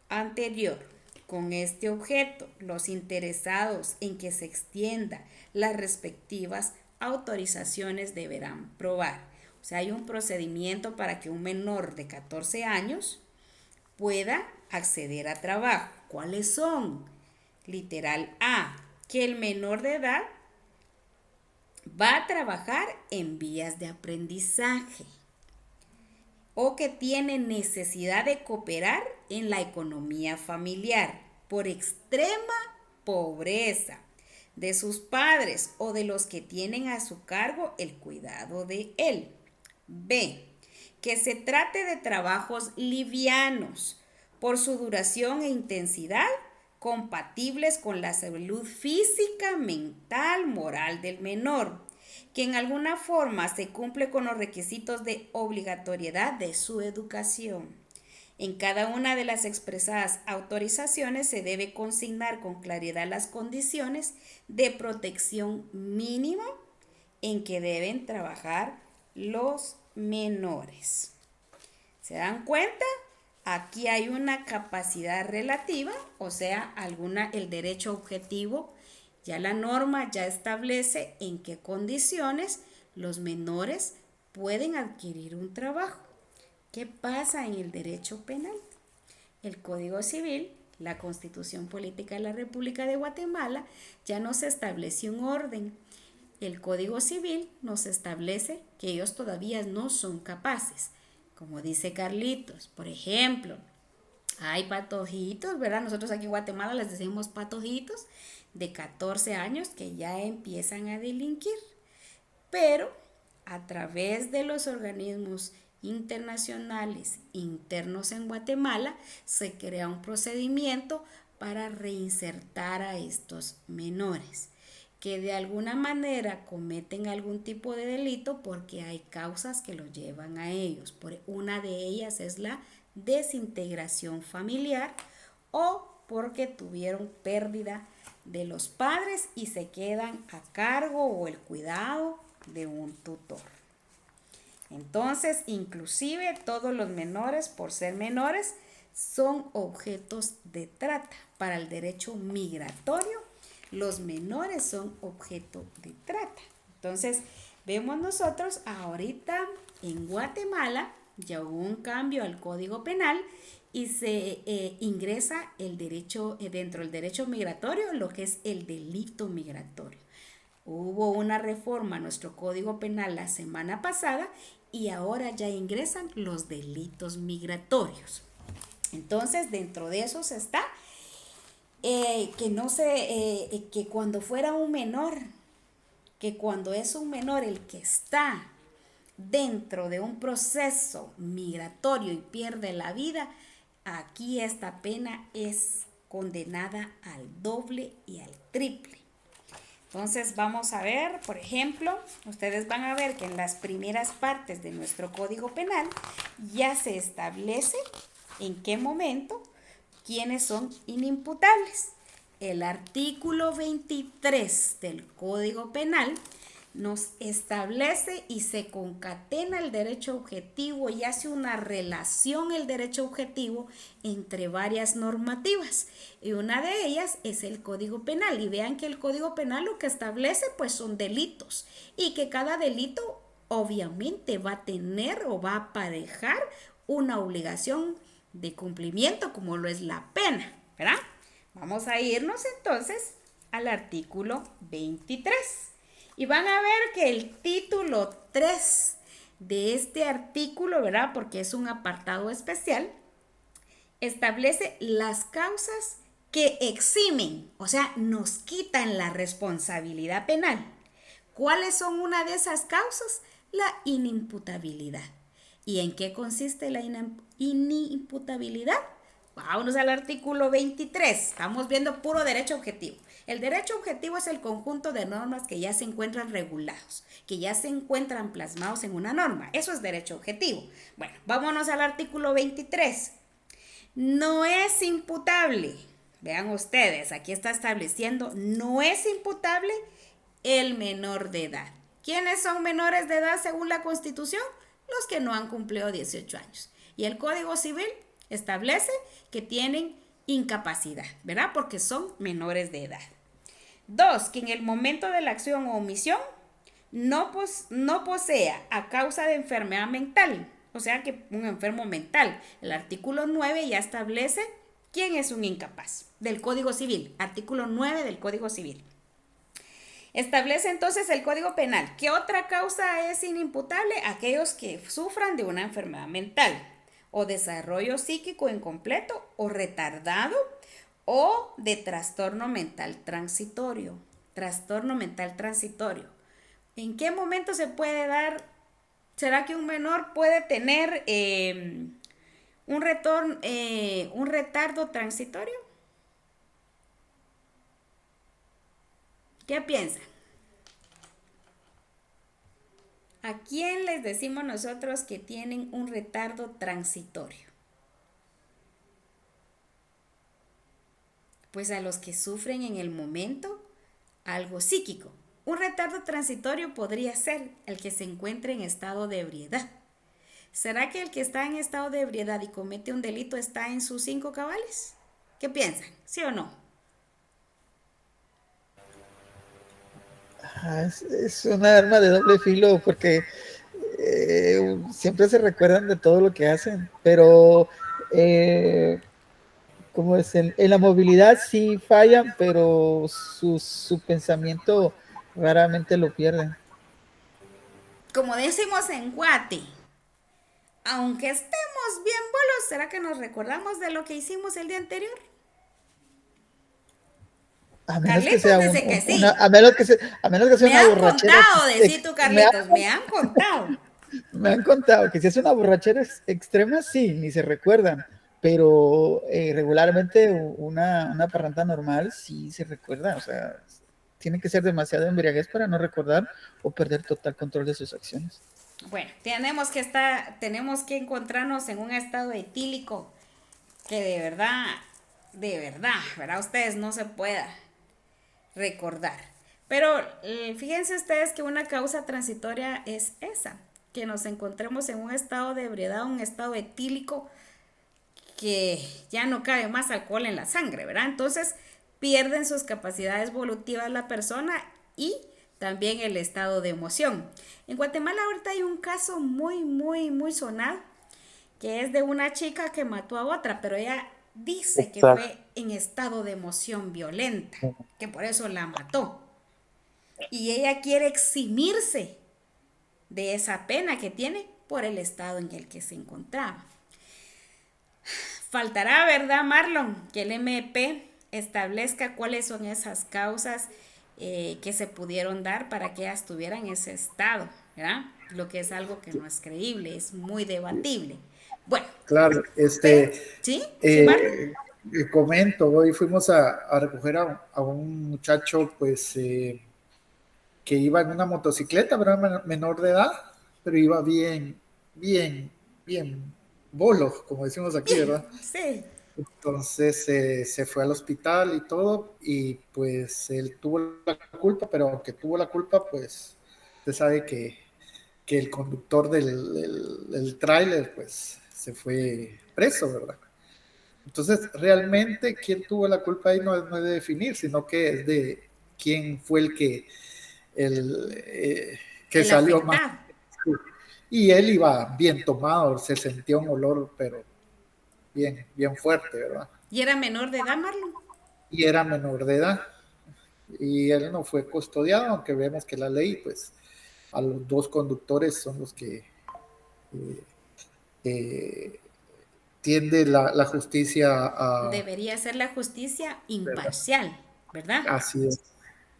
anterior. Con este objeto, los interesados en que se extienda las respectivas autorizaciones deberán probar. O sea, hay un procedimiento para que un menor de 14 años pueda acceder a trabajo. ¿Cuáles son? Literal A, que el menor de edad va a trabajar en vías de aprendizaje o que tiene necesidad de cooperar en la economía familiar por extrema pobreza de sus padres o de los que tienen a su cargo el cuidado de él. B, que se trate de trabajos livianos por su duración e intensidad, compatibles con la salud física, mental, moral del menor, que en alguna forma se cumple con los requisitos de obligatoriedad de su educación. En cada una de las expresadas autorizaciones se debe consignar con claridad las condiciones de protección mínima en que deben trabajar los menores. ¿Se dan cuenta? Aquí hay una capacidad relativa, o sea, el derecho objetivo. Ya la norma ya establece en qué condiciones los menores pueden adquirir un trabajo. ¿Qué pasa en el derecho penal? El Código Civil, la Constitución Política de la República de Guatemala, ya nos establece un orden. El Código Civil nos establece que ellos todavía no son capaces. Como dice Carlitos, por ejemplo, hay patojitos, ¿verdad? Nosotros aquí en Guatemala les decimos patojitos de 14 años que ya empiezan a delinquir. Pero a través de los organismos internacionales internos en Guatemala se crea un procedimiento para reinsertar a estos menores que de alguna manera cometen algún tipo de delito porque hay causas que los llevan a ellos. Una de ellas es la desintegración familiar o porque tuvieron pérdida de los padres y se quedan a cargo o el cuidado de un tutor. Entonces, inclusive todos los menores, por ser menores, son objetos de trata. Para el derecho migratorio, los menores son objeto de trata. Entonces, vemos nosotros ahorita en Guatemala, ya hubo un cambio al Código Penal y se ingresa el derecho, dentro del derecho migratorio, lo que es el delito migratorio. Hubo una reforma a nuestro Código Penal la semana pasada y ahora ya ingresan los delitos migratorios. Entonces, dentro de esos está que cuando fuera un menor, que cuando es un menor el que está dentro de un proceso migratorio y pierde la vida, aquí esta pena es condenada al doble y al triple. Entonces vamos a ver, por ejemplo, ustedes van a ver que en las primeras partes de nuestro Código Penal ya se establece en qué momento quiénes son inimputables. El artículo 23 del Código Penal nos establece y se concatena el derecho objetivo y hace una relación el derecho objetivo entre varias normativas. Y una de ellas es el Código Penal. Y vean que el Código Penal lo que establece pues son delitos y que cada delito obviamente va a tener o va a aparejar una obligación de cumplimiento como lo es la pena, ¿verdad? Vamos a irnos entonces al artículo 23. Y van a ver que el título 3 de este artículo, ¿verdad? Porque es un apartado especial, establece las causas que eximen, o sea, nos quitan la responsabilidad penal. ¿Cuáles son una de esas causas? La inimputabilidad. ¿Y en qué consiste la inimputabilidad? Vámonos al artículo 23. Estamos viendo puro derecho objetivo. El derecho objetivo es el conjunto de normas que ya se encuentran regulados, que ya se encuentran plasmados en una norma. Eso es derecho objetivo. Bueno, vámonos al artículo 23. No es imputable. Vean ustedes, aquí está estableciendo, no es imputable el menor de edad. ¿Quiénes son menores de edad según la Constitución? Los que no han cumplido 18 años. Y el Código Civil establece que tienen incapacidad, ¿verdad? Porque son menores de edad. 2, que en el momento de la acción o omisión no posea a causa de enfermedad mental, o sea que un enfermo mental. El artículo 9 ya establece quién es un incapaz del Código Civil, artículo 9 del Código Civil. Establece entonces el Código Penal. ¿Qué otra causa es inimputable? Aquellos que sufran de una enfermedad mental o desarrollo psíquico incompleto o retardado o de trastorno mental transitorio. Trastorno mental transitorio. ¿En qué momento se puede dar? ¿Será que un menor puede tener un retardo transitorio? ¿Qué piensan? ¿A quién les decimos nosotros que tienen un retardo transitorio? Pues a los que sufren en el momento algo psíquico. Un retardo transitorio podría ser el que se encuentre en estado de ebriedad. ¿Será que el que está en estado de ebriedad y comete un delito está en sus 5 cabales? ¿Qué piensan? ¿Sí o no? Es una arma de doble filo porque siempre se recuerdan de todo lo que hacen, pero como es en la movilidad sí fallan, pero su pensamiento raramente lo pierden. Como decimos en Guate, aunque estemos bien bolos, ¿será que nos recordamos de lo que hicimos el día anterior? A menos Carlitos que sea dice que sí. a menos que sea Me una han borrachera. contado, decís tú, Carlitos, me han contado. Me han contado que si es una borrachera extrema, sí, ni se recuerdan, pero regularmente una parranda normal sí se recuerda, o sea, tiene que ser demasiado embriaguez para no recordar o perder total control de sus acciones. Bueno, tenemos que encontrarnos en un estado etílico que ¿verdad? Ustedes no se pueda recordar. Pero fíjense ustedes que una causa transitoria es esa, que nos encontremos en un estado de ebriedad, un estado etílico que ya no cabe más alcohol en la sangre, ¿verdad? Entonces pierden sus capacidades evolutivas la persona y también el estado de emoción. En Guatemala ahorita hay un caso muy sonado, que es de una chica que mató a otra, pero ella dice que fue en estado de emoción violenta, que por eso la mató. Y ella quiere eximirse de esa pena que tiene por el estado en el que se encontraba. Faltará, ¿verdad, Marlon? Que el MP establezca cuáles son esas causas que se pudieron dar para que ella estuviera en ese estado, ¿verdad? Lo que es algo que no es creíble, es muy debatible. Bueno. Claro, ¿Sí? ¿Sí, Marlon? Comento, hoy fuimos a recoger a un muchacho, pues, que iba en una motocicleta, ¿verdad? Menor de edad, pero iba bien bolo, como decimos aquí, ¿verdad? Sí. Entonces se fue al hospital y todo, y pues él tuvo la culpa, pero aunque tuvo la culpa, pues usted sabe que el conductor del tráiler, pues se fue preso, ¿verdad? Entonces, realmente, ¿quién tuvo la culpa ahí? No es de definir, sino que es de quién fue que El salió afectado. más. Y él iba bien tomado, se sentía un olor, pero bien fuerte, ¿verdad? ¿Y era menor de edad, Marlon? Y era menor de edad. Y él no fue custodiado, aunque vemos que la ley, pues, a los 2 conductores son los que tiende la justicia a... Debería ser la justicia imparcial, ¿verdad? Así es.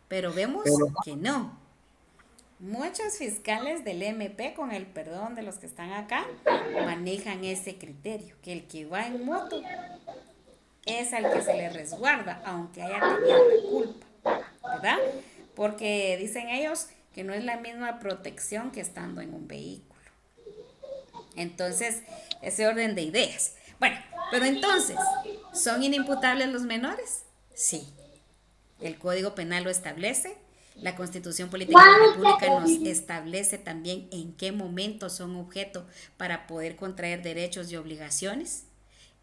Pero vemos Pero, que no. Muchos fiscales del MP, con el perdón de los que están acá, manejan ese criterio, que el que va en moto es al que se le resguarda, aunque haya tenido la culpa, ¿verdad? Porque dicen ellos que no es la misma protección que estando en un vehículo. Entonces, ese orden de ideas. Bueno, pero entonces, ¿son inimputables los menores? Sí. El Código Penal lo establece. La Constitución Política de la República nos establece también en qué momento son objeto para poder contraer derechos y obligaciones.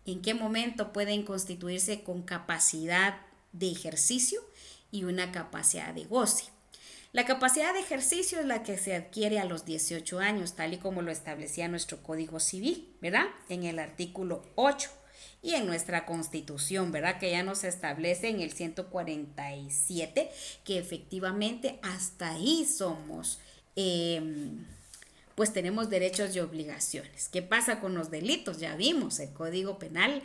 En qué momento pueden constituirse con capacidad de ejercicio y una capacidad de goce. La capacidad de ejercicio es la que se adquiere a los 18 años, tal y como lo establecía nuestro Código Civil, ¿verdad? En el artículo 8 y en nuestra Constitución, ¿verdad? Que ya nos establece en el 147 que efectivamente hasta ahí somos, pues tenemos derechos y obligaciones. ¿Qué pasa con los delitos? Ya vimos, el Código Penal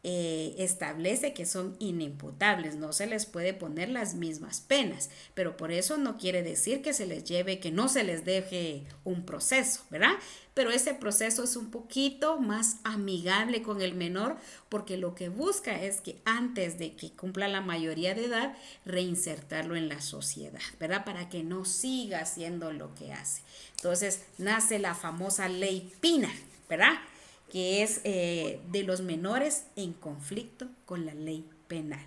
establece que son inimputables, no se les puede poner las mismas penas, pero por eso no quiere decir que se les lleve, que no se les deje un proceso, ¿verdad? Pero ese proceso es un poquito más amigable con el menor porque lo que busca es que antes de que cumpla la mayoría de edad, reinsertarlo en la sociedad, ¿verdad? Para que no siga haciendo lo que hace. Entonces nace la famosa ley Pina, ¿verdad? Que es de los menores en conflicto con la ley penal.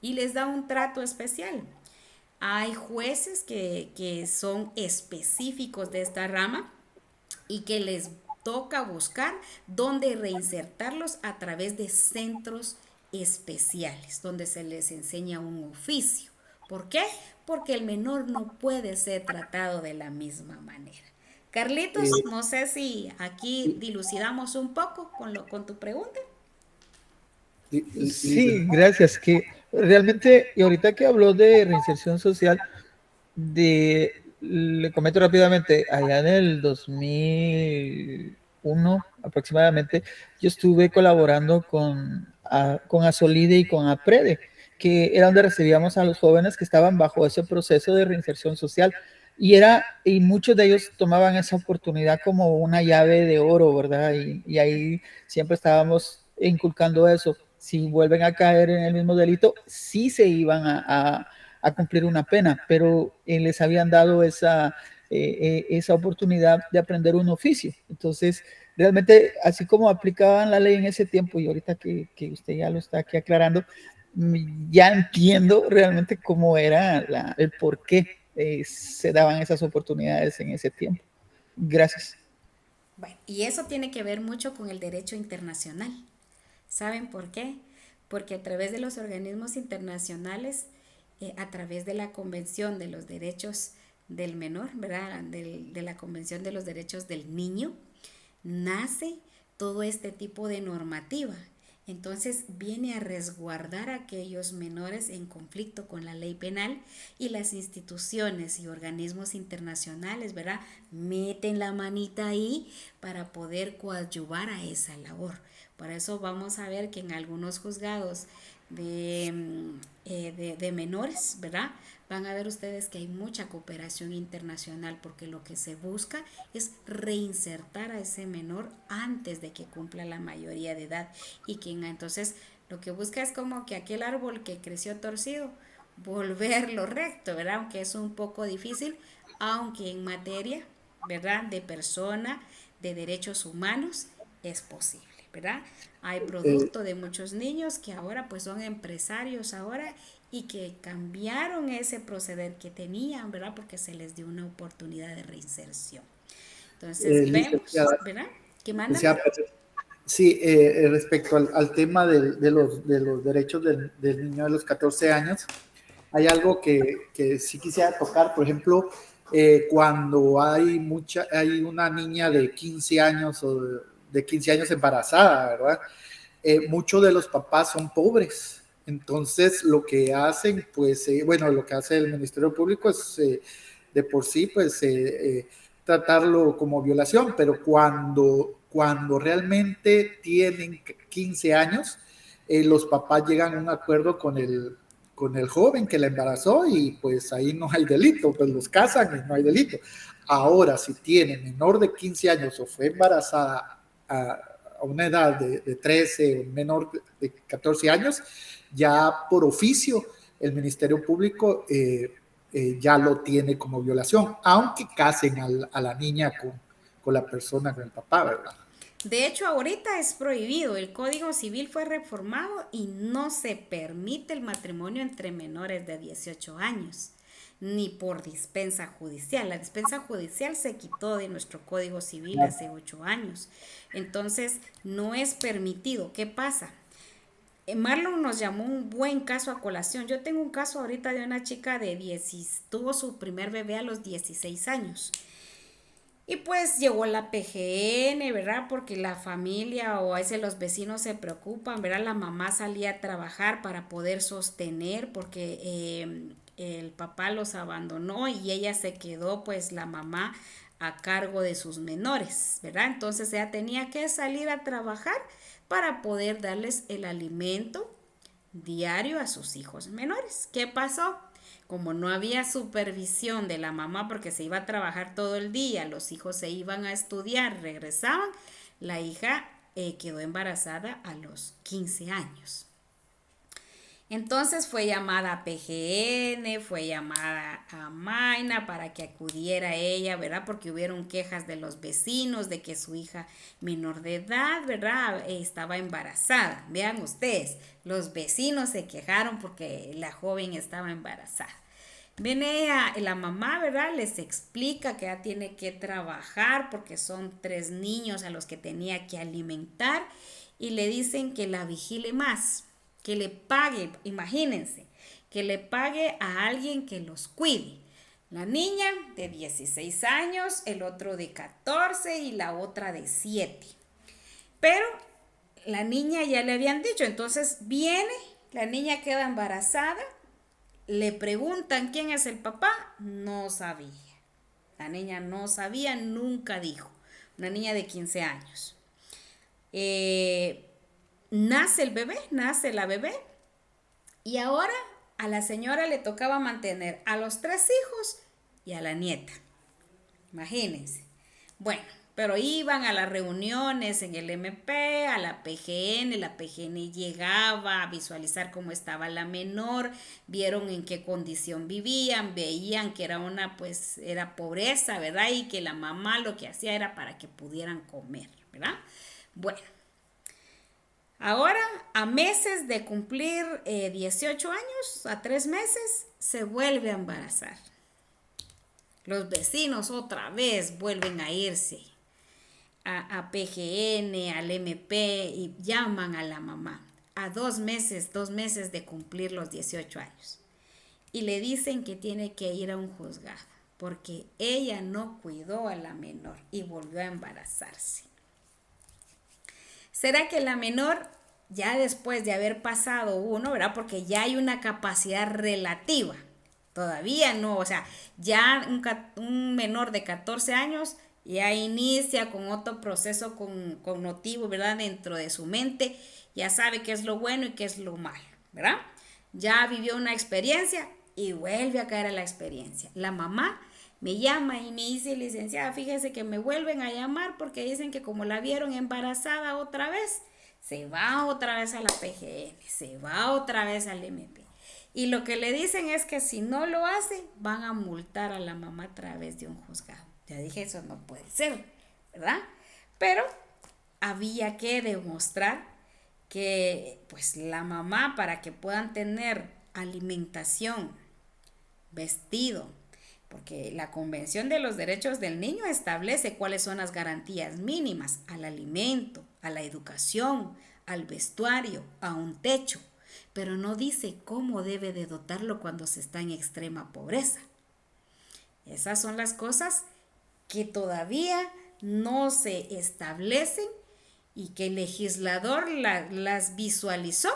Y les da un trato especial. Hay jueces que son específicos de esta rama y que les toca buscar dónde reinsertarlos a través de centros especiales, donde se les enseña un oficio. ¿Por qué? Porque el menor no puede ser tratado de la misma manera. Carlitos, Eh, no sé si aquí dilucidamos un poco con tu pregunta. Sí, gracias. Que realmente, y ahorita que habló de reinserción social, le comento rápidamente, allá en el 2001 aproximadamente, yo estuve colaborando con Asolide y con Aprede, que era donde recibíamos a los jóvenes que estaban bajo ese proceso de reinserción social. Y muchos de ellos tomaban esa oportunidad como una llave de oro, ¿verdad? Y ahí siempre estábamos inculcando eso. Si vuelven a caer en el mismo delito, sí se iban a cumplir una pena, pero les habían dado esa oportunidad de aprender un oficio. Entonces, realmente, así como aplicaban la ley en ese tiempo, y ahorita que usted ya lo está aquí aclarando, ya entiendo realmente cómo era el por qué se daban esas oportunidades en ese tiempo. Gracias. Bueno, y eso tiene que ver mucho con el derecho internacional. ¿Saben por qué? Porque a través de los organismos internacionales, a través de la Convención de los Derechos del Menor, ¿verdad? De la Convención de los Derechos del Niño, nace todo este tipo de normativa. Entonces viene a resguardar a aquellos menores en conflicto con la ley penal y las instituciones y organismos internacionales, ¿verdad? Meten la manita ahí para poder coadyuvar a esa labor. Por eso vamos a ver que en algunos juzgados de menores, ¿verdad? Van a ver ustedes que hay mucha cooperación internacional porque lo que se busca es reinsertar a ese menor antes de que cumpla la mayoría de edad y que entonces lo que busca es como que aquel árbol que creció torcido, volverlo recto, ¿verdad? Aunque es un poco difícil, aunque en materia, ¿verdad? De persona, de derechos humanos, es posible, ¿verdad? Hay eh, producto de muchos niños que ahora pues son empresarios ahora y que cambiaron ese proceder que tenían, ¿verdad? Porque se les dio una oportunidad de reinserción. Entonces vemos, licenciada, ¿verdad? ¿Qué mandan? licenciada, sí, respecto al tema de los derechos del niño de los 14 años, hay algo que sí quisiera tocar, por ejemplo, cuando hay una niña de 15 años o de 15 años embarazada, ¿verdad? Muchos de los papás son pobres. Entonces, lo que hacen, pues, bueno, lo que hace el Ministerio Público es de por sí, pues, tratarlo como violación, pero cuando realmente tienen 15 años, los papás llegan a un acuerdo con el joven que la embarazó y pues ahí no hay delito, pues los casan y no hay delito. Ahora, si tiene menor de 15 años o fue embarazada a una edad de 13 o menor de 14 años, ya por oficio el Ministerio Público ya lo tiene como violación, aunque casen a la niña con la persona, con el papá, ¿verdad? De hecho, ahorita es prohibido. El Código Civil fue reformado y no se permite el matrimonio entre menores de 18 años, ni por dispensa judicial. La dispensa judicial se quitó de nuestro Código Civil hace 8 años. Entonces, no es permitido. ¿Qué pasa? Marlon nos llamó un buen caso a colación. Yo tengo un caso ahorita de una chica de 10, tuvo su primer bebé a los 16 años. Y pues llegó la PGN, ¿verdad? Porque la familia o a veces los vecinos se preocupan, ¿verdad? La mamá salía a trabajar para poder sostener porque el papá los abandonó y ella se quedó, pues la mamá, a cargo de sus menores, ¿verdad? Entonces ella tenía que salir a trabajar para poder darles el alimento diario a sus hijos menores. ¿Qué pasó? Como no había supervisión de la mamá porque se iba a trabajar todo el día, los hijos se iban a estudiar, regresaban, la hija quedó embarazada a los 15 años. Entonces fue llamada a PGN, fue llamada a Maina para que acudiera ella, ¿verdad? Porque hubieron quejas de los vecinos de que su hija menor de edad, ¿verdad? Estaba embarazada. Vean ustedes, los vecinos se quejaron porque la joven estaba embarazada. Viene la mamá, ¿verdad? Les explica que ella tiene que trabajar porque son 3 niños a los que tenía que alimentar y le dicen que la vigile más, que le pague, imagínense, que le pague a alguien que los cuide. La niña de 16 años, el otro de 14 y la otra de 7. Pero la niña ya le habían dicho, entonces viene, la niña queda embarazada, le preguntan quién es el papá, no sabía. La niña no sabía, nunca dijo. Una niña de 15 años. Nace el bebé, nace la bebé y ahora a la señora le tocaba mantener a los 3 hijos y a la nieta. Imagínense. Bueno, pero iban a las reuniones en el MP, a la PGN llegaba a visualizar cómo estaba la menor, vieron en qué condición vivían, veían que era pobreza, ¿verdad? Y que la mamá lo que hacía era para que pudieran comer, ¿verdad? Bueno. Ahora, a meses de cumplir 18 años, a 3 meses, se vuelve a embarazar. Los vecinos otra vez vuelven a irse a PGN, al MP y llaman a la mamá a 2 meses de cumplir los 18 años. Y le dicen que tiene que ir a un juzgado porque ella no cuidó a la menor y volvió a embarazarse. ¿Será que la menor, ya después de haber pasado uno, ¿verdad? Porque ya hay una capacidad relativa. Todavía no, o sea, ya un menor de 14 años ya inicia con otro proceso cognitivo, ¿verdad? Dentro de su mente, ya sabe qué es lo bueno y qué es lo malo, ¿verdad? Ya vivió una experiencia y vuelve a caer a la experiencia. La mamá me llama y me dice, licenciada, fíjese que me vuelven a llamar porque dicen que como la vieron embarazada otra vez, se va otra vez a la PGN, se va otra vez al MP. Y lo que le dicen es que si no lo hace, van a multar a la mamá a través de un juzgado. Ya dije, eso no puede ser, ¿verdad? Pero había que demostrar que pues la mamá, para que puedan tener alimentación, vestido, porque la Convención de los Derechos del Niño establece cuáles son las garantías mínimas al alimento, a la educación, al vestuario, a un techo, pero no dice cómo debe de dotarlo cuando se está en extrema pobreza. Esas son las cosas que todavía no se establecen y que el legislador las visualizó,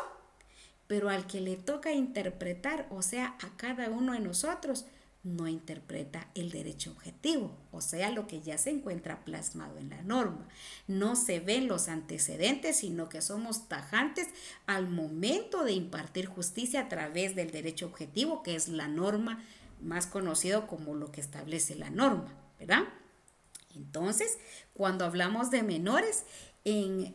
pero al que le toca interpretar, o sea, a cada uno de nosotros, no interpreta el derecho objetivo, o sea, lo que ya se encuentra plasmado en la norma. No se ven los antecedentes, sino que somos tajantes al momento de impartir justicia a través del derecho objetivo, que es la norma, más conocido como lo que establece la norma, ¿verdad? Entonces, cuando hablamos de menores,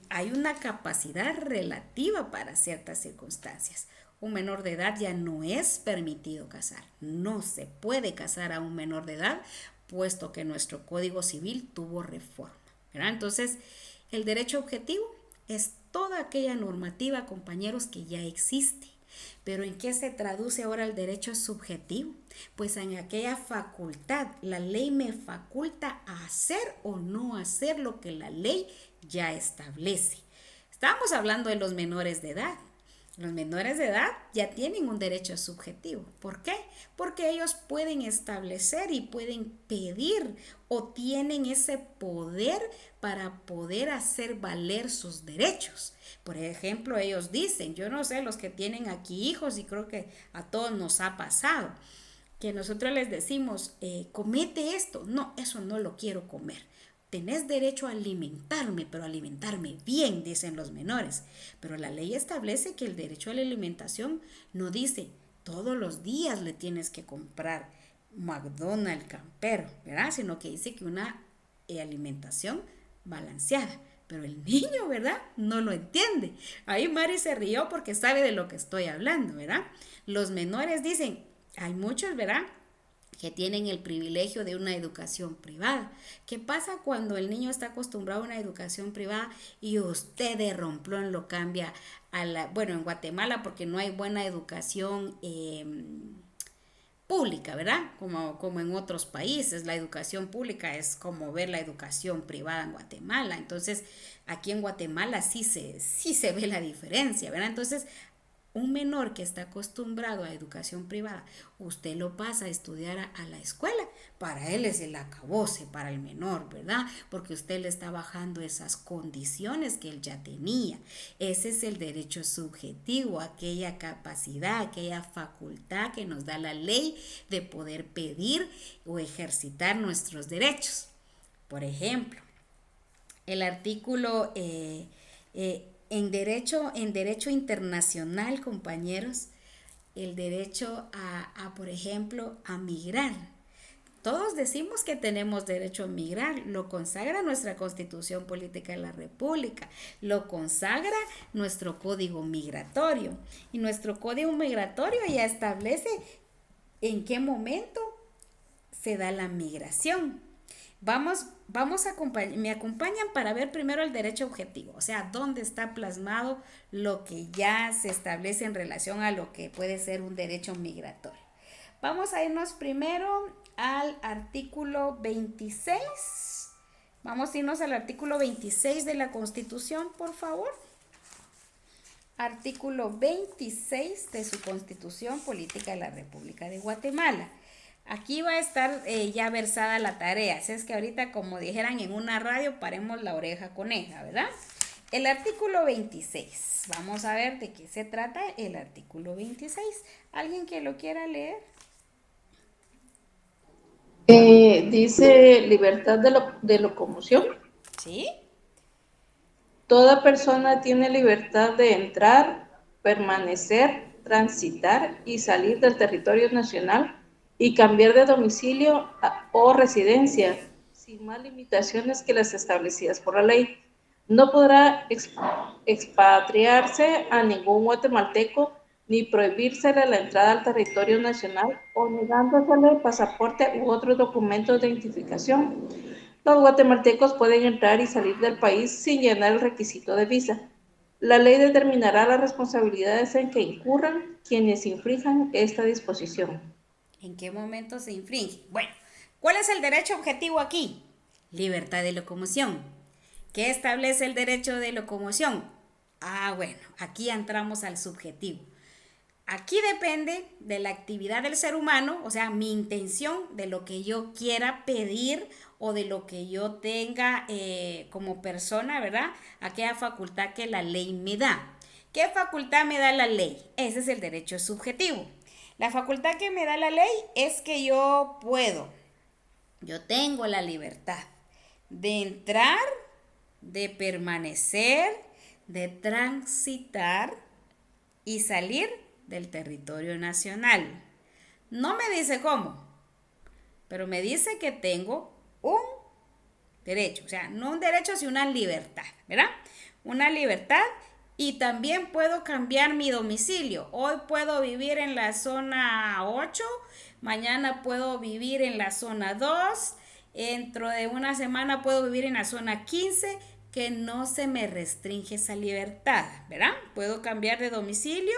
hay una capacidad relativa para ciertas circunstancias. Un menor de edad ya no es permitido casar. No se puede casar a un menor de edad, puesto que nuestro Código Civil tuvo reforma, ¿verdad? Entonces, el derecho objetivo es toda aquella normativa, compañeros, que ya existe. Pero ¿en qué se traduce ahora el derecho subjetivo? Pues en aquella facultad. La ley me faculta a hacer o no hacer lo que la ley ya establece. Estamos hablando de los menores de edad. Los menores de edad ya tienen un derecho subjetivo. ¿Por qué? Porque ellos pueden establecer y pueden pedir o tienen ese poder para poder hacer valer sus derechos. Por ejemplo, ellos dicen, yo no sé, los que tienen aquí hijos, y creo que a todos nos ha pasado, que nosotros les decimos, comete esto. No, eso no lo quiero comer. Tenés derecho a alimentarme, pero alimentarme bien, dicen los menores. Pero la ley establece que el derecho a la alimentación no dice todos los días le tienes que comprar McDonald's campero, ¿verdad? Sino que dice que una alimentación balanceada. Pero el niño, ¿verdad? No lo entiende. Ahí Mari se rió porque sabe de lo que estoy hablando, ¿verdad? Los menores dicen, hay muchos, ¿verdad?, que tienen el privilegio de una educación privada. ¿Qué pasa cuando el niño está acostumbrado a una educación privada y usted de romplón lo cambia a la, bueno, en Guatemala porque no hay buena educación pública, ¿verdad? Como en otros países, la educación pública es como ver la educación privada en Guatemala. Entonces, aquí en Guatemala sí se ve la diferencia, ¿verdad? Entonces, un menor que está acostumbrado a educación privada, usted lo pasa a estudiar a la escuela, para él es el acabose, para el menor, ¿verdad? Porque usted le está bajando esas condiciones que él ya tenía. Ese es el derecho subjetivo, aquella capacidad, aquella facultad que nos da la ley de poder pedir o ejercitar nuestros derechos. Por ejemplo, el artículo en derecho internacional, compañeros, el derecho por ejemplo, a migrar. Todos decimos que tenemos derecho a migrar, lo consagra nuestra Constitución Política de la República, lo consagra nuestro Código Migratorio. Y nuestro Código Migratorio ya establece en qué momento se da la migración. Me acompañan para ver primero el derecho objetivo, o sea, dónde está plasmado lo que ya se establece en relación a lo que puede ser un derecho migratorio. Vamos a irnos primero al artículo 26. Vamos a irnos al artículo 26 de la Constitución, por favor. Artículo 26 de su Constitución Política de la República de Guatemala. Aquí va a estar ya versada la tarea, así es que ahorita, como dijeran en una radio, paremos la oreja coneja, ¿verdad? El artículo 26, vamos a ver de qué se trata el artículo 26. ¿Alguien que lo quiera leer? Dice libertad de locomoción. ¿Sí? Toda persona tiene libertad de entrar, permanecer, transitar y salir del territorio nacional y cambiar de domicilio o residencia, sin más limitaciones que las establecidas por la ley. No podrá expatriarse a ningún guatemalteco ni prohibírsele la entrada al territorio nacional o negándosele pasaporte u otros documentos de identificación. Los guatemaltecos pueden entrar y salir del país sin llenar el requisito de visa. La ley determinará las responsabilidades en que incurran quienes infrinjan esta disposición. ¿En qué momento se infringe? Bueno, ¿cuál es el derecho objetivo aquí? Libertad de locomoción. ¿Qué establece el derecho de locomoción? Bueno, aquí entramos al subjetivo. Aquí depende de la actividad del ser humano, o sea, mi intención de lo que yo quiera pedir o de lo que yo tenga como persona, ¿verdad? Aquella facultad que la ley me da. ¿Qué facultad me da la ley? Ese es el derecho subjetivo. La facultad que me da la ley es que yo tengo la libertad de entrar, de permanecer, de transitar y salir del territorio nacional. No me dice cómo, pero me dice que tengo un derecho, o sea, no un derecho, sino una libertad, ¿verdad? Una libertad. Y también puedo cambiar mi domicilio. Hoy puedo vivir en la zona 8, mañana puedo vivir en la zona 2, dentro de una semana puedo vivir en la zona 15, que no se me restringe esa libertad, ¿verdad? Puedo cambiar de domicilio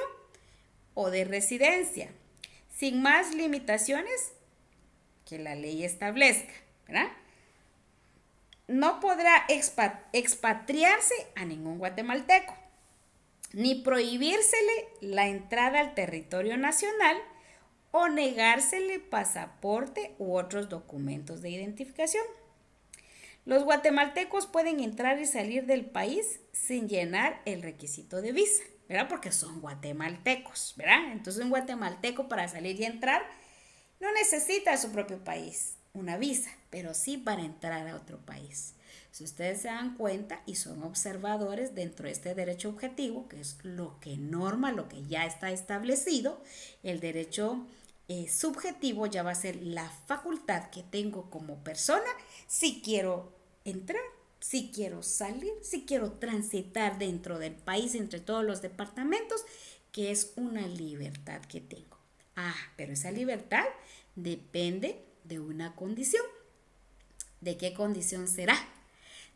o de residencia, sin más limitaciones que la ley establezca, ¿verdad? No podrá expatriarse a ningún guatemalteco, ni prohibírsele la entrada al territorio nacional o negársele pasaporte u otros documentos de identificación. Los guatemaltecos pueden entrar y salir del país sin llenar el requisito de visa, ¿verdad? Porque son guatemaltecos, ¿verdad? Entonces un guatemalteco para salir y entrar No necesita su propio país una visa, pero sí para entrar a otro país. Si ustedes se dan cuenta y son observadores dentro de este derecho objetivo, que es lo que norma, lo que ya está establecido, el derecho subjetivo ya va a ser la facultad que tengo como persona si quiero entrar, si quiero salir, si quiero transitar dentro del país, entre todos los departamentos, que es una libertad que tengo. Pero esa libertad depende de una condición. ¿De qué condición será?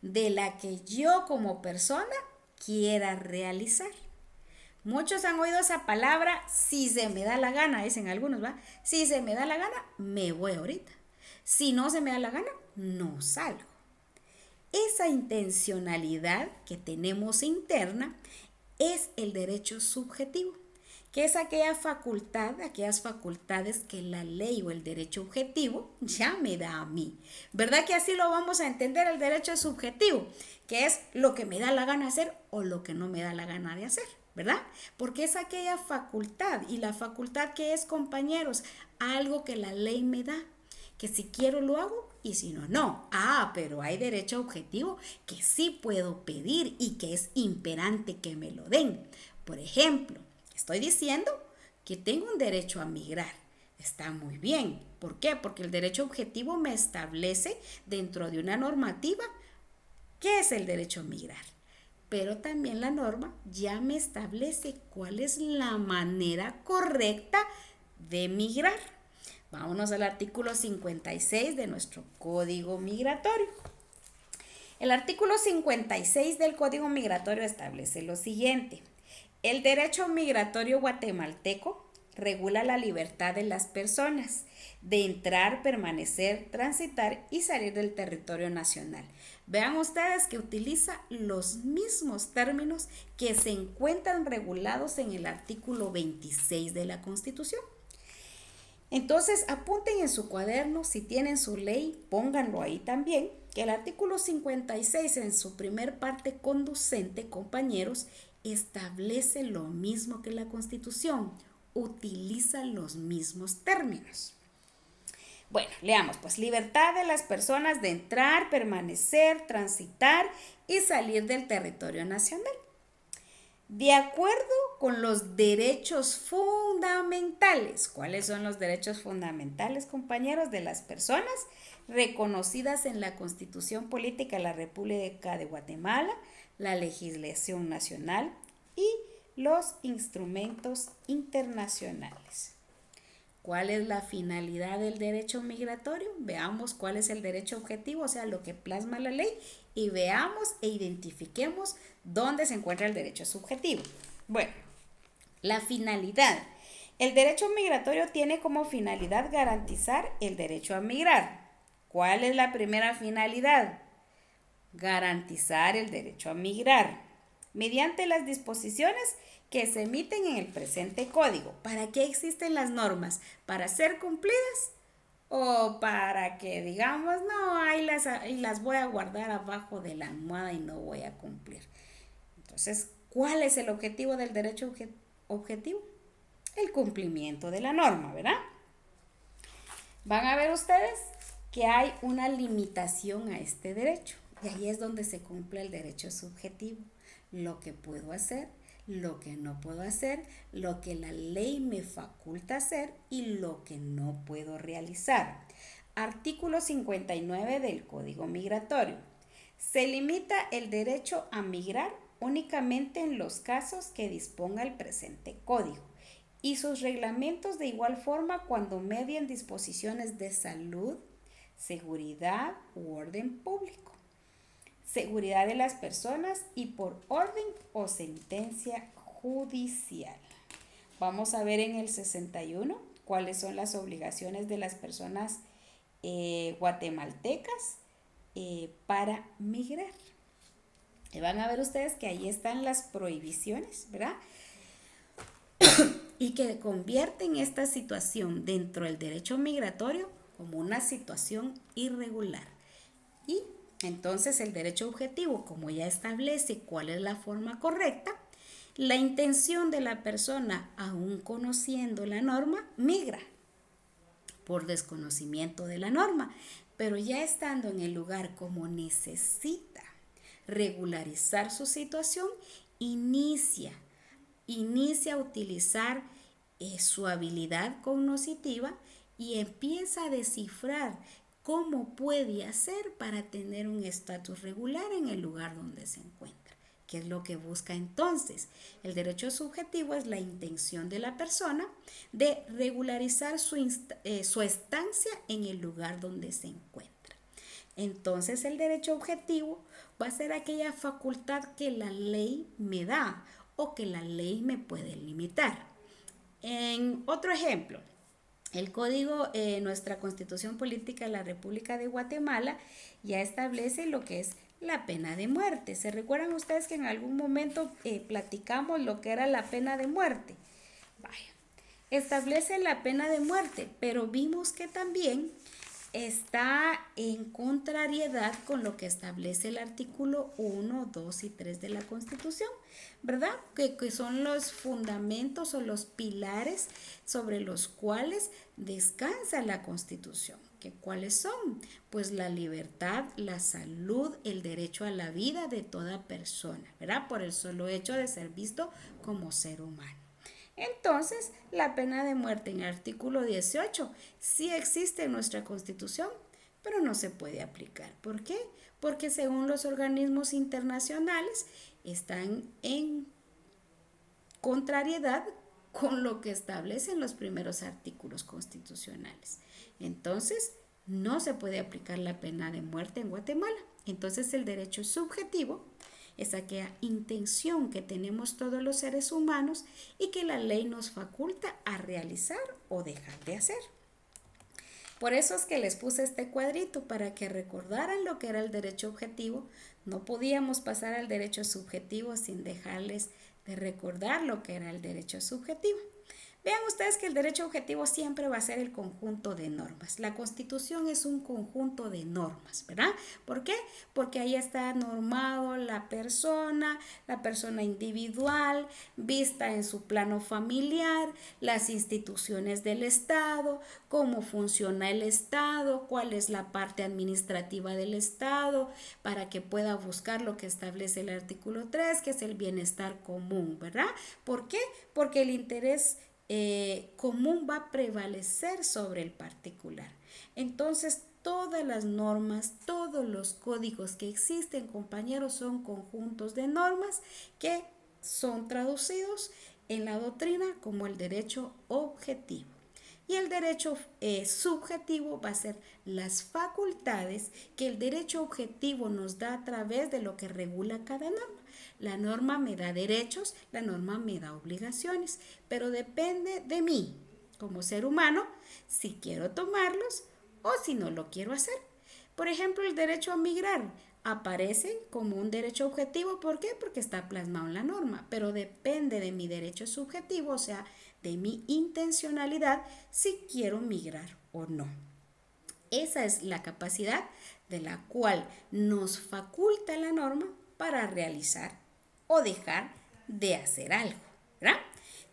De la que yo como persona quiera realizar. Muchos han oído esa palabra, si se me da la gana, dicen algunos, ¿va? Si se me da la gana, me voy ahorita. Si no se me da la gana, no salgo. Esa intencionalidad que tenemos interna es el derecho subjetivo, que es aquella facultad, aquellas facultades que la ley o el derecho objetivo ya me da a mí. ¿Verdad que así lo vamos a entender el derecho subjetivo? Que es lo que me da la gana hacer o lo que no me da la gana de hacer, ¿verdad? Porque es aquella facultad, y la facultad que es, compañeros, algo que la ley me da, que si quiero lo hago y si no, no. Pero hay derecho objetivo que sí puedo pedir y que es imperante que me lo den. Por ejemplo, estoy diciendo que tengo un derecho a migrar. Está muy bien. ¿Por qué? Porque el derecho objetivo me establece dentro de una normativa qué es el derecho a migrar. Pero también la norma ya me establece cuál es la manera correcta de migrar. Vámonos al artículo 56 de nuestro Código Migratorio. El artículo 56 del Código Migratorio establece lo siguiente. El derecho migratorio guatemalteco regula la libertad de las personas de entrar, permanecer, transitar y salir del territorio nacional. Vean ustedes que utiliza los mismos términos que se encuentran regulados en el artículo 26 de la Constitución. Entonces, apunten en su cuaderno, si tienen su ley, pónganlo ahí también, que el artículo 56 en su primer parte conducente, compañeros, establece lo mismo que la Constitución, utiliza los mismos términos. Bueno, leamos, pues libertad de las personas de entrar, permanecer, transitar y salir del territorio nacional. De acuerdo con los derechos fundamentales. ¿Cuáles son los derechos fundamentales, compañeros, de las personas reconocidas en la Constitución Política de la República de Guatemala, la legislación nacional y los instrumentos internacionales? ¿Cuál es la finalidad del derecho migratorio? Veamos cuál es el derecho objetivo, o sea, lo que plasma la ley, y veamos e identifiquemos dónde se encuentra el derecho subjetivo. Bueno, la finalidad. El derecho migratorio tiene como finalidad garantizar el derecho a migrar. ¿Cuál es la primera finalidad? Garantizar el derecho a migrar mediante las disposiciones que se emiten en el presente código. ¿Para qué existen las normas? ¿Para ser cumplidas? ¿O para que digamos, no, ahí las voy a guardar abajo de la almohada y no voy a cumplir? Entonces, ¿cuál es el objetivo del derecho objetivo? El cumplimiento de la norma, ¿verdad? Van a ver ustedes que hay una limitación a este derecho. Y ahí es donde se cumple el derecho subjetivo. Lo que puedo hacer, lo que no puedo hacer, lo que la ley me faculta hacer y lo que no puedo realizar. Artículo 59 del Código Migratorio. Se limita el derecho a migrar únicamente en los casos que disponga el presente código y sus reglamentos de igual forma cuando medien disposiciones de salud, seguridad u orden público, seguridad de las personas y por orden o sentencia judicial. Vamos a ver en el 61 cuáles son las obligaciones de las personas guatemaltecas para migrar. Y van a ver ustedes que ahí están las prohibiciones, ¿verdad? Y que convierten esta situación dentro del derecho migratorio como una situación irregular. Y entonces el derecho objetivo, como ya establece cuál es la forma correcta, la intención de la persona, aún conociendo la norma, migra. por desconocimiento de la norma, pero ya estando en el lugar como necesita regularizar su situación, inicia a utilizar su habilidad cognitiva y empieza a descifrar cómo puede hacer para tener un estatus regular en el lugar donde se encuentra. ¿Qué es lo que busca entonces? El derecho subjetivo es la intención de la persona de regularizar su estancia en el lugar donde se encuentra. Entonces el derecho objetivo va a ser aquella facultad que la ley me da o que la ley me puede limitar. En otro ejemplo, el código, nuestra Constitución Política de la República de Guatemala ya establece lo que es la pena de muerte. ¿Se recuerdan ustedes que en algún momento platicamos lo que era la pena de muerte? Vaya, establece la pena de muerte, pero vimos que también está en contrariedad con lo que establece el artículo 1, 2 y 3 de la Constitución, ¿verdad? Que son los fundamentos o los pilares sobre los cuales descansa la Constitución. ¿Cuáles son? Pues la libertad, la salud, el derecho a la vida de toda persona, ¿verdad? Por el solo hecho de ser visto como ser humano. Entonces, la pena de muerte en el artículo 18 sí existe en nuestra Constitución, pero no se puede aplicar. ¿Por qué? Porque según los organismos internacionales están en contrariedad con lo que establecen los primeros artículos constitucionales. Entonces, no se puede aplicar la pena de muerte en Guatemala. Entonces, el derecho subjetivo es aquella intención que tenemos todos los seres humanos y que la ley nos faculta a realizar o dejar de hacer. Por eso es que les puse este cuadrito para que recordaran lo que era el derecho objetivo. No podíamos pasar al derecho subjetivo sin dejarles de recordar lo que era el derecho subjetivo. Vean ustedes que el derecho objetivo siempre va a ser el conjunto de normas. La Constitución es un conjunto de normas, ¿verdad? ¿Por qué? Porque ahí está normado la persona individual, vista en su plano familiar, las instituciones del Estado, cómo funciona el Estado, cuál es la parte administrativa del Estado, para que pueda buscar lo que establece el artículo 3, que es el bienestar común, ¿verdad? ¿Por qué? Porque el interés común va a prevalecer sobre el particular. Entonces, todas las normas, todos los códigos que existen, compañeros, son conjuntos de normas que son traducidos en la doctrina como el derecho objetivo. Y el derecho subjetivo va a ser las facultades que el derecho objetivo nos da a través de lo que regula cada norma. La norma me da derechos, la norma me da obligaciones, pero depende de mí como ser humano si quiero tomarlos o si no lo quiero hacer. Por ejemplo, el derecho a migrar aparece como un derecho objetivo. ¿Por qué? Porque está plasmado en la norma, pero depende de mi derecho subjetivo, o sea, de mi intencionalidad, si quiero migrar o no. Esa es la capacidad de la cual nos faculta la norma para realizar o dejar de hacer algo, ¿verdad?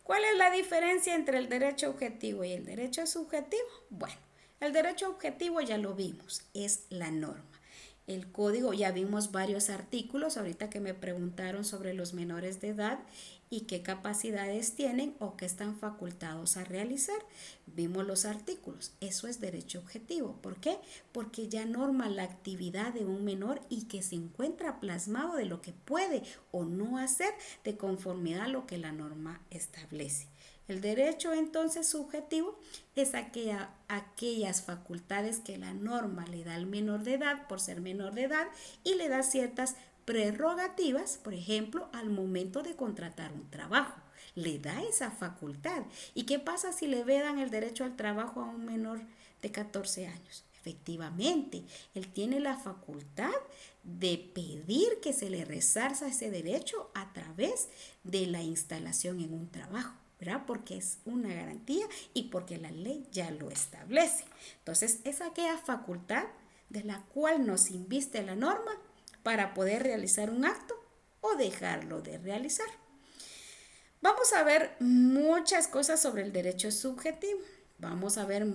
¿Cuál es la diferencia entre el derecho objetivo y el derecho subjetivo? Bueno, el derecho objetivo ya lo vimos, es la norma. El código, ya vimos varios artículos, ahorita que me preguntaron sobre los menores de edad y qué capacidades tienen o qué están facultados a realizar. Vimos los artículos, eso es derecho objetivo. ¿Por qué? Porque ya norma la actividad de un menor y que se encuentra plasmado de lo que puede o no hacer de conformidad a lo que la norma establece. El derecho entonces subjetivo es aquellas facultades que la norma le da al menor de edad por ser menor de edad y le da ciertas prerrogativas, por ejemplo, al momento de contratar un trabajo. Le da esa facultad. ¿Y qué pasa si le vedan el derecho al trabajo a un menor de 14 años? Efectivamente, él tiene la facultad de pedir que se le resarza ese derecho a través de la instalación en un trabajo, ¿verdad? Porque es una garantía y porque la ley ya lo establece. Entonces, es aquella facultad de la cual nos inviste la norma para poder realizar un acto o dejarlo de realizar. Vamos a ver muchas cosas sobre el derecho subjetivo. Vamos a ver,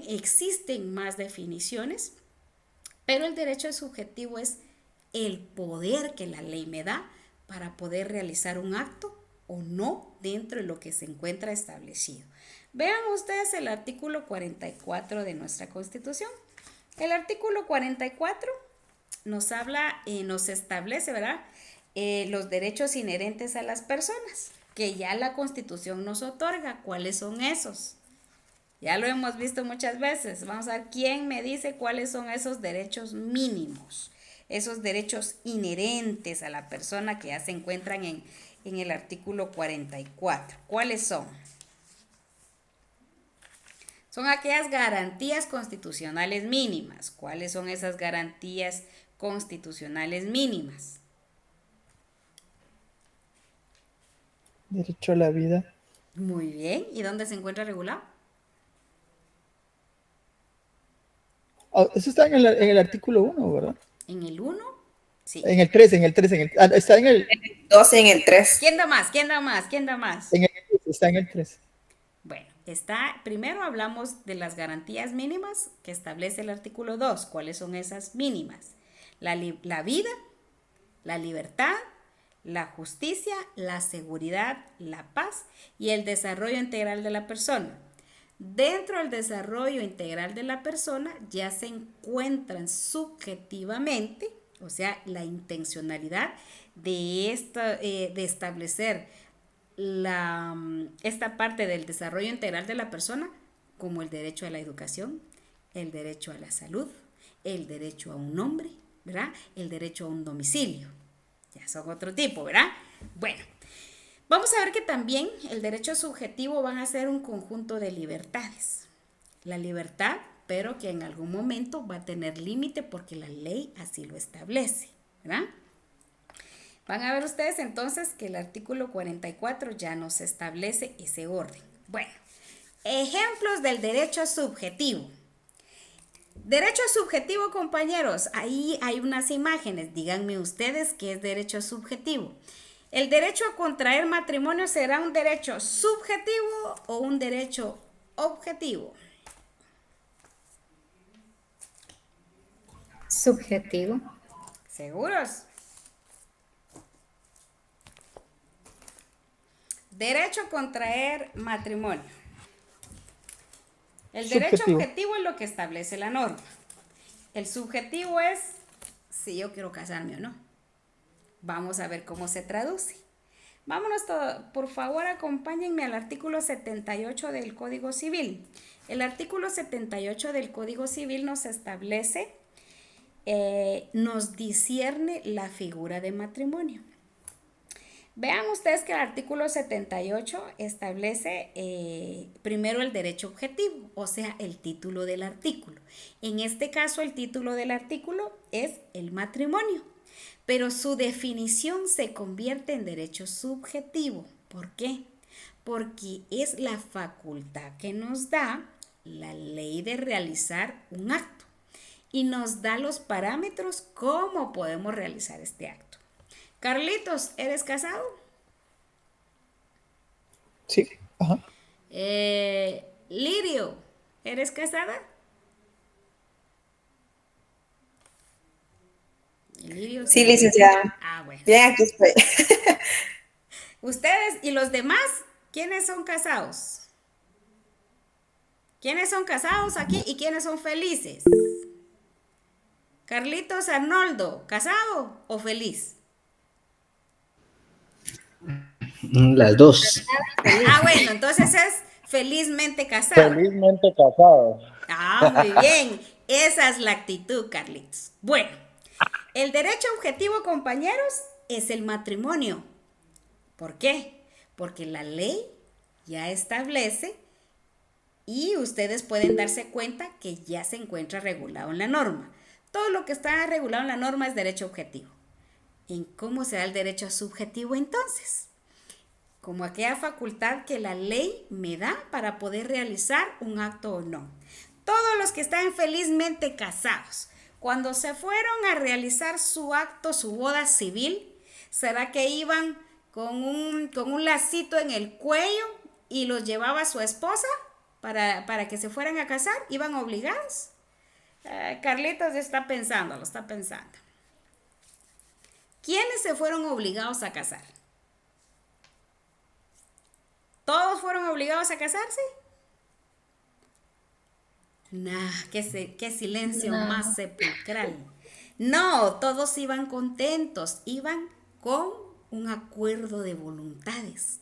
existen más definiciones, pero el derecho subjetivo es el poder que la ley me da para poder realizar un acto o no dentro de lo que se encuentra establecido. Vean ustedes el artículo 44 de nuestra Constitución. El artículo 44 nos habla, nos establece, ¿verdad? Los derechos inherentes a las personas, que ya la Constitución nos otorga. ¿Cuáles son esos? Ya lo hemos visto muchas veces. Vamos a ver quién me dice cuáles son esos derechos mínimos, esos derechos inherentes a la persona que ya se encuentran en el artículo 44. ¿Cuáles son? Son aquellas garantías constitucionales mínimas. ¿Cuáles son esas garantías constitucionales mínimas? Derecho a la vida. Muy bien. ¿Y dónde se encuentra regulado? Oh, eso está en el artículo 1, ¿verdad? ¿En el 1? Sí. En el 3, está en el 12 en el 3. ¿Quién da más? ¿Quién da más? ¿Quién da más? Está en el 3. Bueno, primero hablamos de las garantías mínimas que establece el artículo 2. ¿Cuáles son esas mínimas? La vida, la libertad, la justicia, la seguridad, la paz y el desarrollo integral de la persona. Dentro del desarrollo integral de la persona ya se encuentran subjetivamente, o sea, la intencionalidad de establecer esta parte del desarrollo integral de la persona, como el derecho a la educación, el derecho a la salud, el derecho a un nombre, ¿verdad? El derecho a un domicilio. Ya son otro tipo, ¿verdad? Bueno, vamos a ver que también el derecho subjetivo van a ser un conjunto de libertades. La libertad, pero que en algún momento va a tener límite porque la ley así lo establece, ¿verdad? Van a ver ustedes entonces que el artículo 44 ya nos establece ese orden. Bueno, ejemplos del derecho subjetivo. Derecho subjetivo, compañeros, ahí hay unas imágenes. Díganme ustedes qué es derecho subjetivo. ¿El derecho a contraer matrimonio será un derecho subjetivo o un derecho objetivo? Subjetivo. ¿Seguros? Derecho a contraer matrimonio. El derecho Subjetivo. objetivo es lo que establece la norma. El subjetivo es si yo quiero casarme o no. Vamos a ver cómo se traduce. Vámonos, por favor, acompáñenme al artículo 78 del Código Civil. El artículo 78 del Código Civil nos establece, nos discierne la figura de matrimonio. Vean ustedes que el artículo 78 establece primero el derecho objetivo, o sea, el título del artículo. En este caso, el título del artículo es el matrimonio, pero su definición se convierte en derecho subjetivo. ¿Por qué? Porque es la facultad que nos da la ley de realizar un acto y nos da los parámetros cómo podemos realizar este acto. Carlitos, ¿eres casado? Sí. Ajá. Lirio, ¿eres casada? Lirio, Sí, licenciada. Ah, bueno. Bien, aquí estoy. Ustedes y los demás, ¿quiénes son casados? ¿Quiénes son casados aquí y quiénes son felices? Carlitos Arnoldo, ¿casado o feliz? Las dos. Ah, bueno, entonces es felizmente casado. Felizmente casado. Ah, muy bien. Esa es la actitud, Carlitos. Bueno, el derecho objetivo, compañeros, es el matrimonio. ¿Por qué? Porque la ley ya establece y ustedes pueden darse cuenta que ya se encuentra regulado en la norma. Todo lo que está regulado en la norma es derecho objetivo. ¿En cómo se da el derecho subjetivo entonces? Como aquella facultad que la ley me da para poder realizar un acto o no. Todos los que están felizmente casados, cuando se fueron a realizar su acto, su boda civil, ¿será que iban con un lacito en el cuello y los llevaba su esposa? para que se fueran a casar, iban obligados. Carlitos está pensando, lo está pensando. ¿Quiénes se fueron obligados a casar? ¿Todos fueron obligados a casarse? Nah, qué silencio No. más sepulcral. No, todos iban contentos, iban con un acuerdo de voluntades.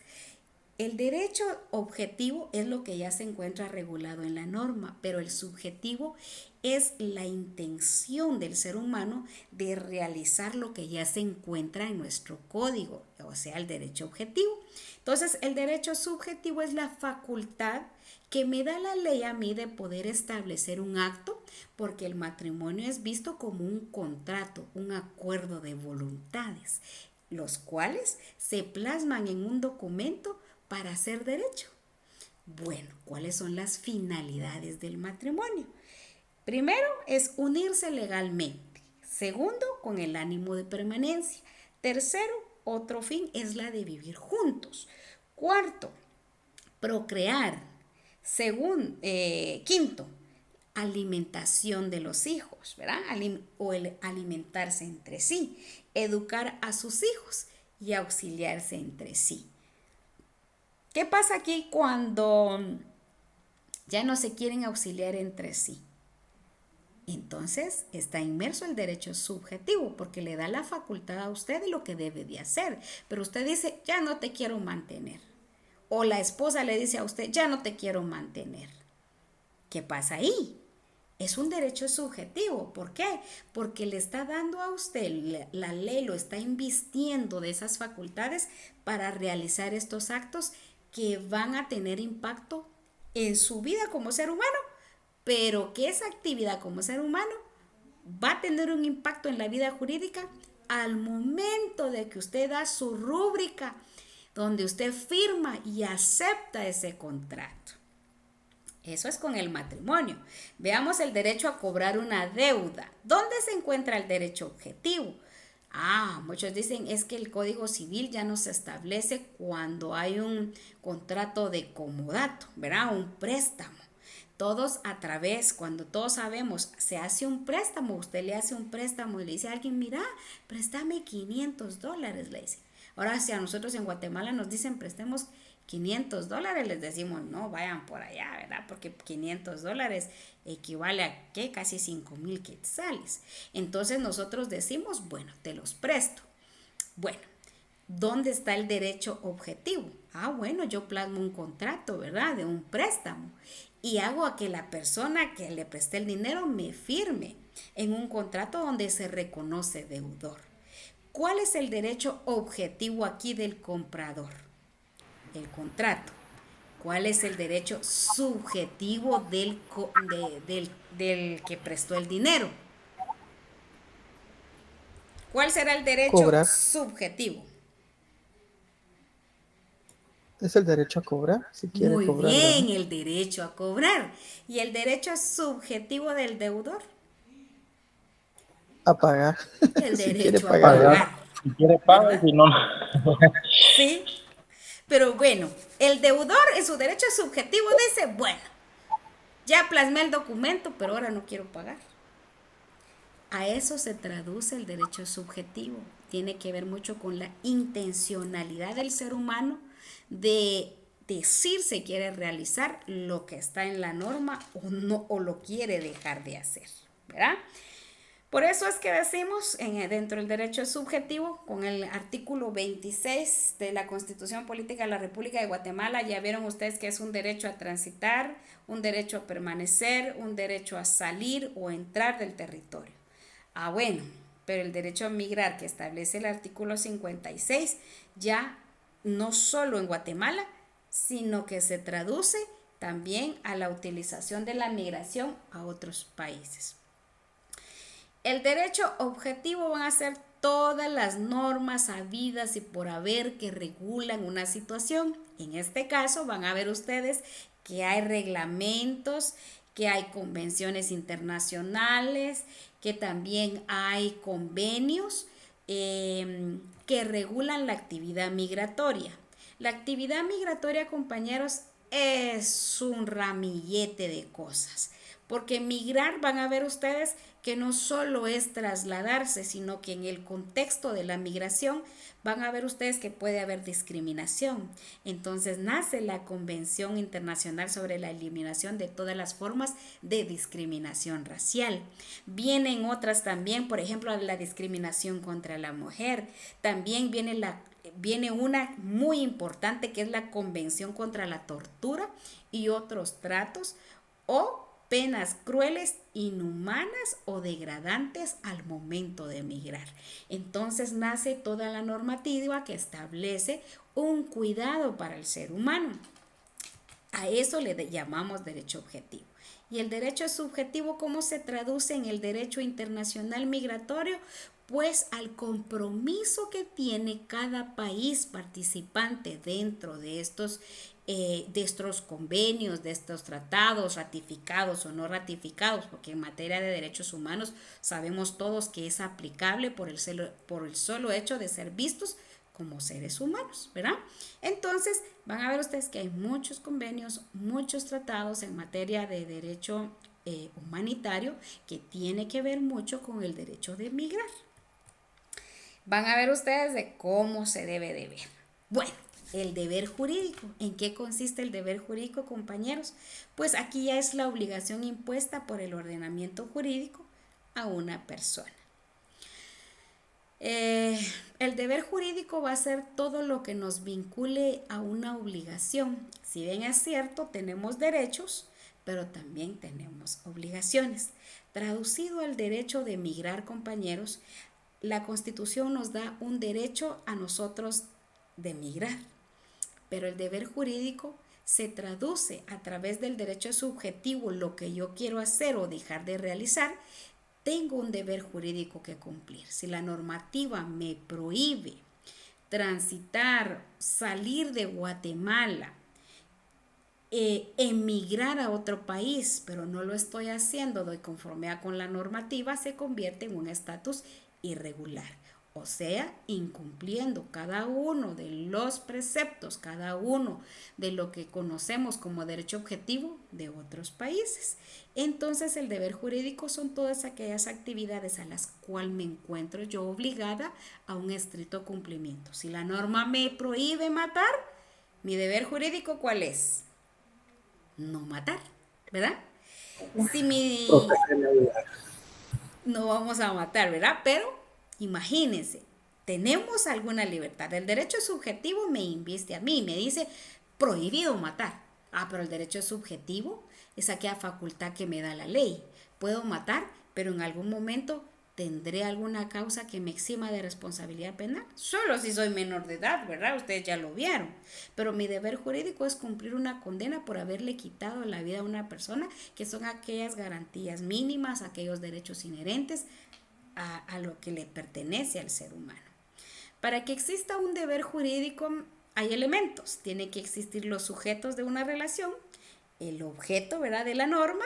El derecho objetivo es lo que ya se encuentra regulado en la norma, pero el subjetivo es la intención del ser humano de realizar lo que ya se encuentra en nuestro código, o sea, el derecho objetivo. Entonces, el derecho subjetivo es la facultad que me da la ley a mí de poder establecer un acto, porque el matrimonio es visto como un contrato, un acuerdo de voluntades, los cuales se plasman en un documento para hacer derecho. Bueno, ¿cuáles son las finalidades del matrimonio? Primero es unirse legalmente. Segundo, con el ánimo de permanencia. Tercero, otro fin es la de vivir juntos. Cuarto, procrear. Quinto, alimentación de los hijos, ¿verdad? O el alimentarse entre sí, educar a sus hijos y auxiliarse entre sí. ¿Qué pasa aquí cuando ya no se quieren auxiliar entre sí? Entonces está inmerso el derecho subjetivo porque le da la facultad a usted de lo que debe de hacer. Pero usted dice, ya no te quiero mantener. O la esposa le dice a usted, ya no te quiero mantener. ¿Qué pasa ahí? Es un derecho subjetivo. ¿Por qué? Porque le está dando a usted, la ley lo está invistiendo de esas facultades para realizar estos actos que van a tener impacto en su vida como ser humano, pero que esa actividad como ser humano va a tener un impacto en la vida jurídica al momento de que usted da su rúbrica, donde usted firma y acepta ese contrato. Eso es con el matrimonio. Veamos el derecho a cobrar una deuda. ¿Dónde se encuentra el derecho objetivo? Muchos dicen es que el Código Civil ya no se establece cuando hay un contrato de comodato, ¿verdad? Un préstamo. Cuando todos sabemos, se hace un préstamo, usted le hace un préstamo y le dice a alguien, mira, préstame $500, le dice. Ahora, si a nosotros en Guatemala nos dicen prestemos $500, les decimos, no, vayan por allá, ¿verdad? Porque $500 equivale a, ¿qué? Casi 5,000 quetzales. Entonces nosotros decimos, bueno, te los presto. Bueno, ¿dónde está el derecho objetivo? Bueno, yo plasmo un contrato, ¿verdad? De un préstamo. Y hago a que la persona que le presté el dinero me firme en un contrato donde se reconoce deudor. ¿Cuál es el derecho objetivo aquí del comprador? El contrato. ¿Cuál es el derecho subjetivo del que prestó el dinero? ¿Cuál será el derecho Cobrar. subjetivo? Es el derecho a cobrar, si quiere Muy cobrar. bien, ¿verdad? el derecho a cobrar. ¿Y el derecho subjetivo del deudor? A pagar. El Si quiere derecho a pagar. pagar. Si quiere paga y si no. Sí, pero bueno, el deudor en su derecho subjetivo dice, bueno, ya plasmé el documento, pero ahora no quiero pagar. A eso se traduce el derecho subjetivo. Tiene que ver mucho con la intencionalidad del ser humano de decir si quiere realizar lo que está en la norma o no, o lo quiere dejar de hacer, ¿verdad? Por eso es que decimos dentro del derecho subjetivo, con el artículo 26 de la Constitución Política de la República de Guatemala, ya vieron ustedes que es un derecho a transitar, un derecho a permanecer, un derecho a salir o entrar del territorio. Bueno, pero el derecho a migrar que establece el artículo 56 ya no solo en Guatemala, sino que se traduce también a la utilización de la migración a otros países. El derecho objetivo van a ser todas las normas habidas y por haber que regulan una situación. En este caso van a ver ustedes que hay reglamentos, que hay convenciones internacionales, que también hay convenios que regulan la actividad migratoria. La actividad migratoria, compañeros, es un ramillete de cosas. Porque migrar, van a ver ustedes que no solo es trasladarse, sino que en el contexto de la migración van a ver ustedes que puede haber discriminación. Entonces nace la Convención Internacional sobre la Eliminación de todas las formas de discriminación racial. Vienen otras también, por ejemplo, la discriminación contra la mujer. También viene una muy importante que es la Convención contra la Tortura y otros tratos o penas crueles, inhumanas o degradantes al momento de emigrar. Entonces nace toda la normativa que establece un cuidado para el ser humano. A eso le llamamos derecho objetivo. Y el derecho subjetivo, ¿cómo se traduce en el derecho internacional migratorio? Pues al compromiso que tiene cada país participante dentro de estos convenios, de estos tratados ratificados o no ratificados, porque en materia de derechos humanos sabemos todos que es aplicable por el solo hecho de ser vistos como seres humanos, ¿verdad? Entonces van a ver ustedes que hay muchos convenios, muchos tratados en materia de derecho humanitario que tiene que ver mucho con el derecho de migrar. Van a ver ustedes de cómo se debe de ver. Bueno, el deber jurídico. ¿En qué consiste el deber jurídico, compañeros? Pues aquí ya es la obligación impuesta por el ordenamiento jurídico a una persona. El deber jurídico va a ser todo lo que nos vincule a una obligación. Si bien es cierto, tenemos derechos, pero también tenemos obligaciones. Traducido al derecho de migrar, compañeros, la Constitución nos da un derecho a nosotros de migrar, pero el deber jurídico se traduce a través del derecho subjetivo, lo que yo quiero hacer o dejar de realizar. Tengo un deber jurídico que cumplir. Si la normativa me prohíbe transitar, salir de Guatemala, emigrar a otro país, pero no lo estoy haciendo de conformidad con la normativa, se convierte en un estatus irregular. O sea, incumpliendo cada uno de los preceptos, cada uno de lo que conocemos como derecho objetivo de otros países. Entonces, el deber jurídico son todas aquellas actividades a las cuales me encuentro yo obligada a un estricto cumplimiento. Si la norma me prohíbe matar, mi deber jurídico, ¿cuál es? No matar, ¿verdad? No vamos a matar, ¿verdad? Pero imagínense, tenemos alguna libertad. El derecho subjetivo me inviste a mí, me dice prohibido matar. Pero el derecho subjetivo es aquella facultad que me da la ley. Puedo matar, pero en algún momento tendré alguna causa que me exima de responsabilidad penal. Solo si soy menor de edad, ¿verdad? Ustedes ya lo vieron. Pero mi deber jurídico es cumplir una condena por haberle quitado la vida a una persona, que son aquellas garantías mínimas, aquellos derechos inherentes a lo que le pertenece al ser humano. Para que exista un deber jurídico hay elementos. Tiene que existir los sujetos de una relación, el objeto, ¿verdad?, de la norma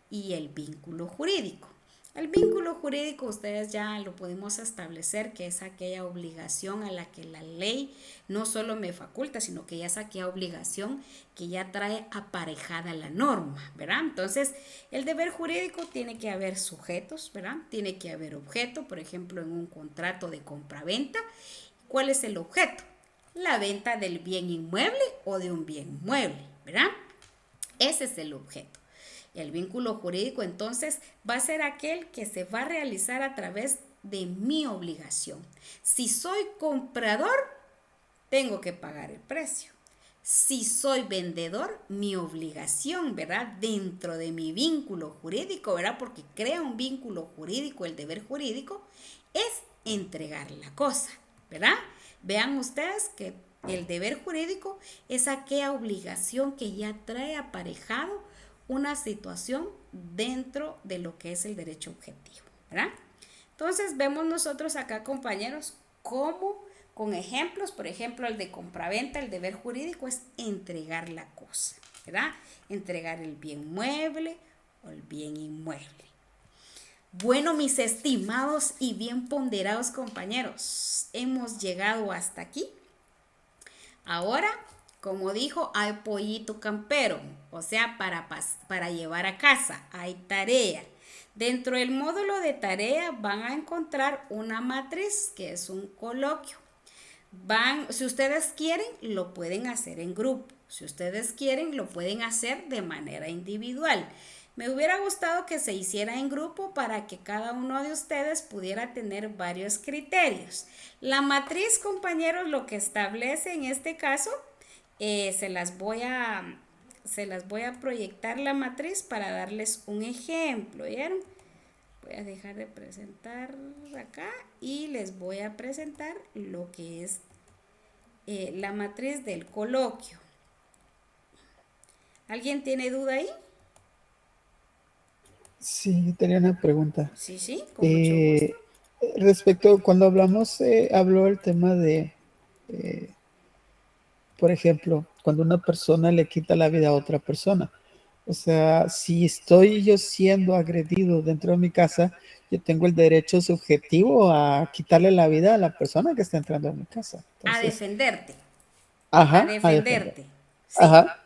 y el vínculo jurídico. El vínculo jurídico ustedes ya lo podemos establecer, que es aquella obligación a la que la ley no solo me faculta, sino que ya es aquella obligación que ya trae aparejada la norma, ¿verdad? Entonces, el deber jurídico tiene que haber sujetos, ¿verdad? Tiene que haber objeto, por ejemplo, en un contrato de compra-venta. ¿Cuál es el objeto? La venta del bien inmueble o de un bien mueble, ¿verdad? Ese es el objeto. El vínculo jurídico entonces va a ser aquel que se va a realizar a través de mi obligación. Si soy comprador, tengo que pagar el precio. Si soy vendedor, mi obligación, ¿verdad?, dentro de mi vínculo jurídico, ¿verdad?, porque crea un vínculo jurídico, el deber jurídico, es entregar la cosa, ¿verdad? Vean ustedes que el deber jurídico es aquella obligación que ya trae aparejado una situación dentro de lo que es el derecho objetivo, ¿verdad? Entonces vemos nosotros acá, compañeros, cómo con ejemplos, por ejemplo, el de compraventa, el deber jurídico es entregar la cosa, ¿verdad? Entregar el bien mueble o el bien inmueble. Bueno, mis estimados y bien ponderados compañeros, hemos llegado hasta aquí. Ahora como dijo, hay pollito campero, o sea, para llevar a casa, hay tarea. Dentro del módulo de tarea van a encontrar una matriz, que es un coloquio. Si ustedes quieren, lo pueden hacer en grupo. Si ustedes quieren, lo pueden hacer de manera individual. Me hubiera gustado que se hiciera en grupo para que cada uno de ustedes pudiera tener varios criterios. La matriz, compañeros, lo que establece en este caso, se las voy a proyectar la matriz para darles un ejemplo. ¿Vieron? Voy a dejar de presentar acá y les voy a presentar lo que es la matriz del coloquio. ¿Alguien tiene duda ahí? Sí, tenía una pregunta. Sí, con mucho gusto. Respecto, cuando habló el tema de, por ejemplo, cuando una persona le quita la vida a otra persona. O sea, si estoy yo siendo agredido dentro de mi casa, yo tengo el derecho subjetivo a quitarle la vida a la persona que está entrando a mi casa. Entonces, A defenderte. Ajá. A defenderte. Sí. Ajá.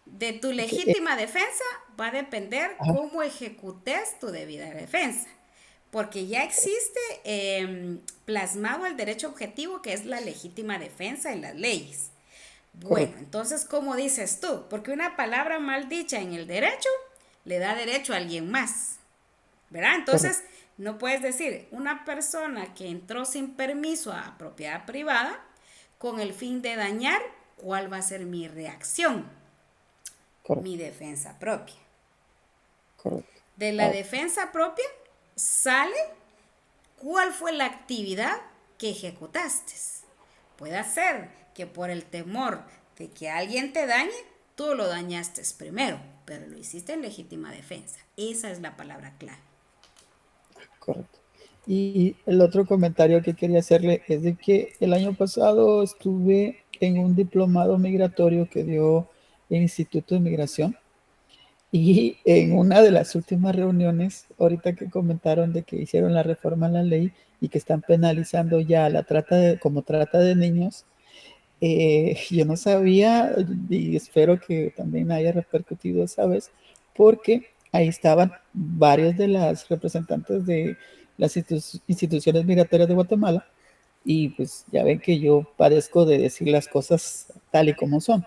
De tu legítima defensa va a depender Ajá. cómo ejecutes tu debida defensa. Porque ya existe plasmado el derecho objetivo, que es la legítima defensa en las leyes. Bueno, entonces, ¿cómo dices tú? Porque una palabra mal dicha en el derecho le da derecho a alguien más, ¿verdad? Entonces, no puedes decir, una persona que entró sin permiso a propiedad privada con el fin de dañar, ¿cuál va a ser mi reacción? Correcto. Mi defensa propia. Correcto. De la defensa propia sale cuál fue la actividad que ejecutaste. Puede ser que por el temor de que alguien te dañe, tú lo dañaste primero, pero lo hiciste en legítima defensa. Esa es la palabra clave. Correcto. Y el otro comentario que quería hacerle es de que el año pasado estuve en un diplomado migratorio que dio el Instituto de Migración, y en una de las últimas reuniones, ahorita que comentaron de que hicieron la reforma a la ley y que están penalizando ya la como trata de niños, yo no sabía, y espero que también haya repercutido esa vez, porque ahí estaban varios de las representantes de las instituciones migratorias de Guatemala, y pues ya ven que yo padezco de decir las cosas tal y como son.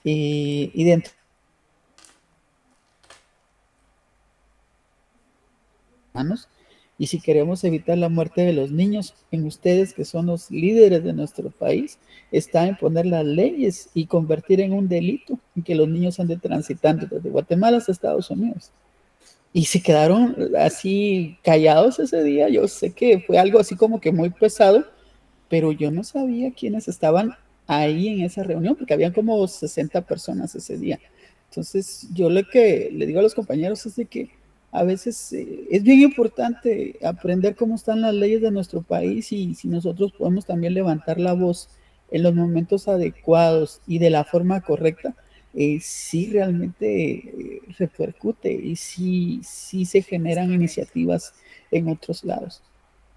Y dentro y si queremos evitar la muerte de los niños, en ustedes que son los líderes de nuestro país, está en poner las leyes y convertir en un delito en que los niños anden transitando desde Guatemala hasta Estados Unidos. Y se quedaron así callados ese día. Yo sé que fue algo así como que muy pesado, pero yo no sabía quiénes estaban ahí en esa reunión, porque habían como 60 personas ese día. Entonces, yo lo que le digo a los compañeros es de que a veces es bien importante aprender cómo están las leyes de nuestro país, y si nosotros podemos también levantar la voz en los momentos adecuados y de la forma correcta, sí realmente repercute, y sí se generan iniciativas en otros lados.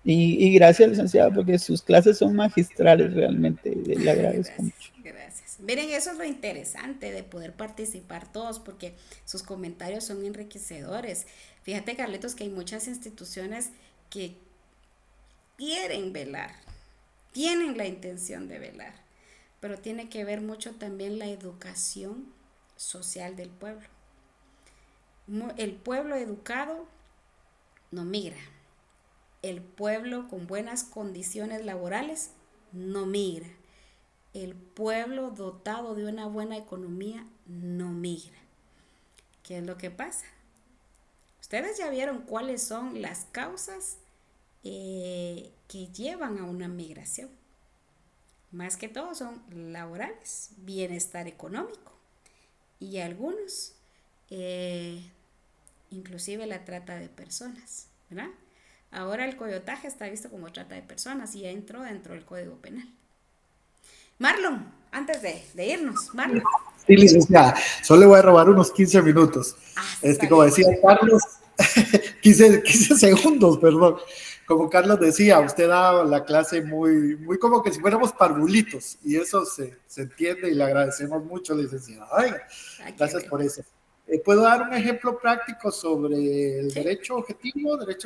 Y gracias, licenciada, porque sus clases son magistrales realmente. Le agradezco mucho. Gracias. Miren, eso es lo interesante de poder participar todos, porque sus comentarios son enriquecedores. Fíjate, Carlitos, que hay muchas instituciones que quieren velar, tienen la intención de velar, pero tiene que ver mucho también la educación social del pueblo. El pueblo educado no migra. El pueblo con buenas condiciones laborales no migra. El pueblo dotado de una buena economía no migra. ¿Qué es lo que pasa? Ustedes ya vieron cuáles son las causas que llevan a una migración. Más que todo son laborales, bienestar económico y algunos, inclusive la trata de personas, ¿verdad? Ahora el coyotaje está visto como trata de personas y ya entró dentro del Código Penal. Marlon, antes de irnos, Marlon. Sí, licenciada, solo le voy a robar unos 15 minutos. Como decía Carlos, 15 segundos, perdón. como Carlos decía, usted da la clase muy, muy como que si fuéramos parvulitos, y eso se entiende y le agradecemos mucho, licenciada. Ay, gracias por eso. ¿Puedo dar un ejemplo práctico sobre el derecho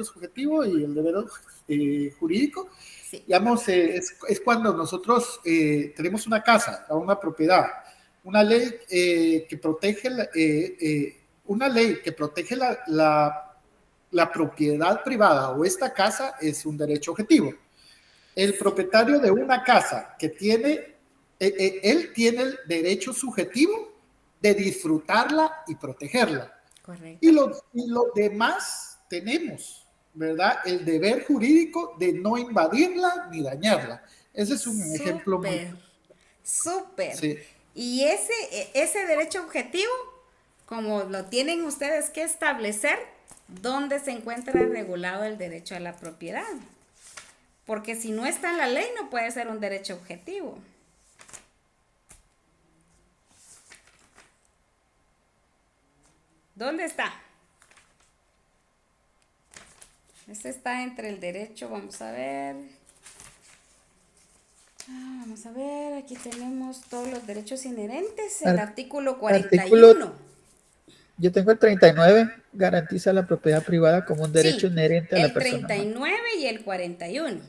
subjetivo y el deber jurídico? Sí. Digamos, es cuando nosotros tenemos una casa o una propiedad, una ley que protege la propiedad privada o esta casa es un derecho objetivo. El propietario de una casa que tiene, él tiene el derecho subjetivo de disfrutarla y protegerla. Correcto. Y los demás tenemos, ¿verdad? El deber jurídico de no invadirla ni dañarla. Ese es un ejemplo muy... Súper. Sí. Y ese derecho objetivo, como lo tienen ustedes que establecer, ¿dónde se encuentra regulado el derecho a la propiedad? Porque si no está en la ley, no puede ser un derecho objetivo. ¿Dónde está? Este está entre el derecho, vamos a ver. Vamos a ver, aquí tenemos todos los derechos inherentes, el artículo 41. Yo tengo el 39, garantiza la propiedad privada como un derecho inherente a la persona. El 39 y el 41.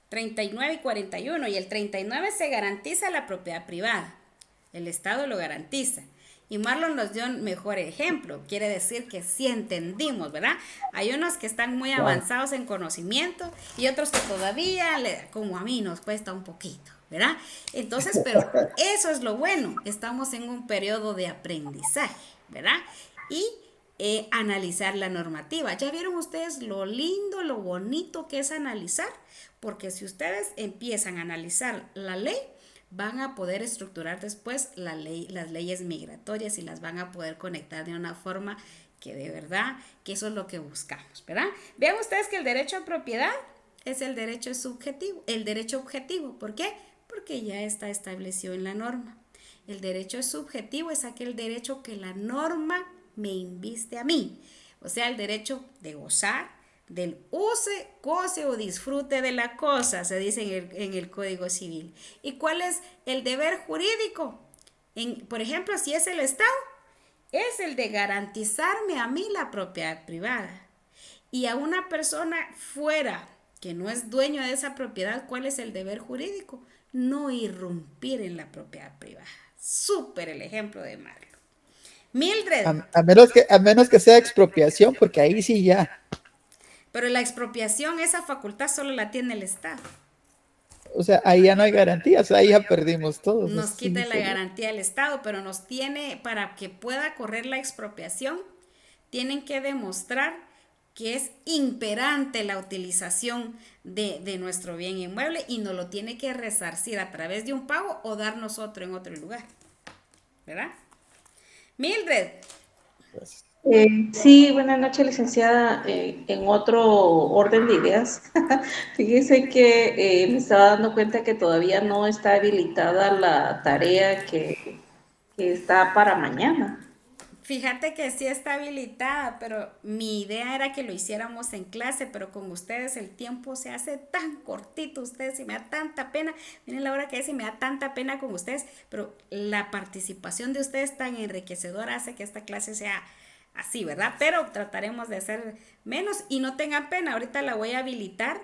39 y 41. Y el 39 se garantiza la propiedad privada. El Estado lo garantiza. Y Marlon nos dio un mejor ejemplo. Quiere decir que sí entendimos, ¿verdad? Hay unos que están muy avanzados en conocimiento y otros que todavía, como a mí, nos cuesta un poquito, ¿verdad? Entonces, pero eso es lo bueno. Estamos en un periodo de aprendizaje, ¿verdad? Y analizar la normativa. ¿Ya vieron ustedes lo lindo, lo bonito que es analizar? Porque si ustedes empiezan a analizar la ley, van a poder estructurar después las leyes migratorias y las van a poder conectar de una forma que de verdad, que eso es lo que buscamos, ¿verdad? Vean ustedes que el derecho a propiedad es el derecho subjetivo, el derecho objetivo. ¿Por qué? Porque ya está establecido en la norma. El derecho subjetivo es aquel derecho que la norma me inviste a mí. O sea, el derecho de gozar, del use, goce o disfrute de la cosa, se dice en el Código Civil. ¿Y cuál es el deber jurídico? Por ejemplo, si es el Estado, es el de garantizarme a mí la propiedad privada. Y a una persona fuera que no es dueño de esa propiedad, ¿cuál es el deber jurídico? No irrumpir en la propiedad privada. Súper el ejemplo de Marlon. Mildred. A menos que sea expropiación, porque ahí sí ya. Pero la expropiación, esa facultad solo la tiene el Estado. O sea, ahí ya no hay garantías, ahí ya perdimos todo. Nos quita la garantía el Estado, pero nos tiene, para que pueda correr la expropiación, tienen que demostrar que es imperante la utilización de nuestro bien inmueble y nos lo tiene que resarcir a través de un pago o darnos otro en otro lugar. ¿Verdad? Mildred. Gracias. Sí, buenas noches, licenciada. En otro orden de ideas, fíjese que me estaba dando cuenta que todavía no está habilitada la tarea que está para mañana. Fíjate que sí está habilitada, pero mi idea era que lo hiciéramos en clase, pero con ustedes el tiempo se hace tan cortito, ustedes, y me da tanta pena, miren la hora que es y me da tanta pena con ustedes, pero la participación de ustedes tan enriquecedora hace que esta clase sea así, ¿verdad? Pero trataremos de hacer menos y no tengan pena, ahorita la voy a habilitar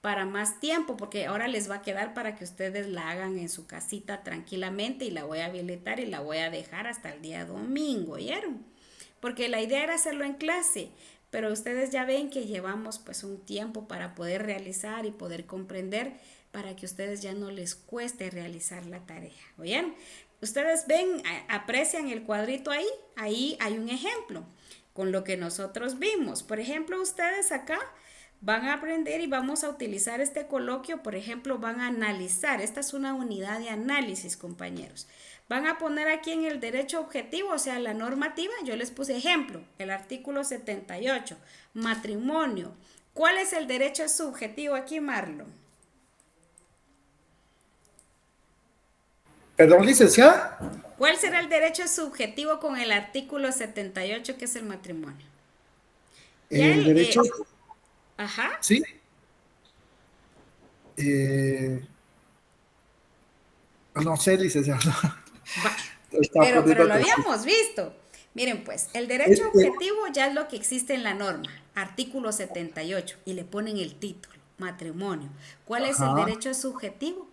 para más tiempo, porque ahora les va a quedar para que ustedes la hagan en su casita tranquilamente y la voy a habilitar y la voy a dejar hasta el día domingo, ¿oyeron? Porque la idea era hacerlo en clase, pero ustedes ya ven que llevamos pues un tiempo para poder realizar y poder comprender para que ustedes ya no les cueste realizar la tarea, ¿oyeron? Ustedes ven, aprecian el cuadrito ahí hay un ejemplo con lo que nosotros vimos. Por ejemplo, ustedes acá van a aprender y vamos a utilizar este coloquio, por ejemplo, van a analizar, esta es una unidad de análisis, compañeros. Van a poner aquí en el derecho objetivo, o sea, la normativa, yo les puse ejemplo, el artículo 78, matrimonio. ¿Cuál es el derecho subjetivo aquí, Marlon? Perdón, licenciada. ¿Cuál será el derecho subjetivo con el artículo 78, que es el matrimonio? El derecho... Ajá. ¿Sí? Eh, no sé, licenciado. Vaya. Estaba Pero poniendo lo atención. habíamos visto. Miren, pues, el derecho Este, objetivo ya es lo que existe en la norma, artículo 78, y le ponen el título, matrimonio. ¿Cuál es el ajá, derecho subjetivo?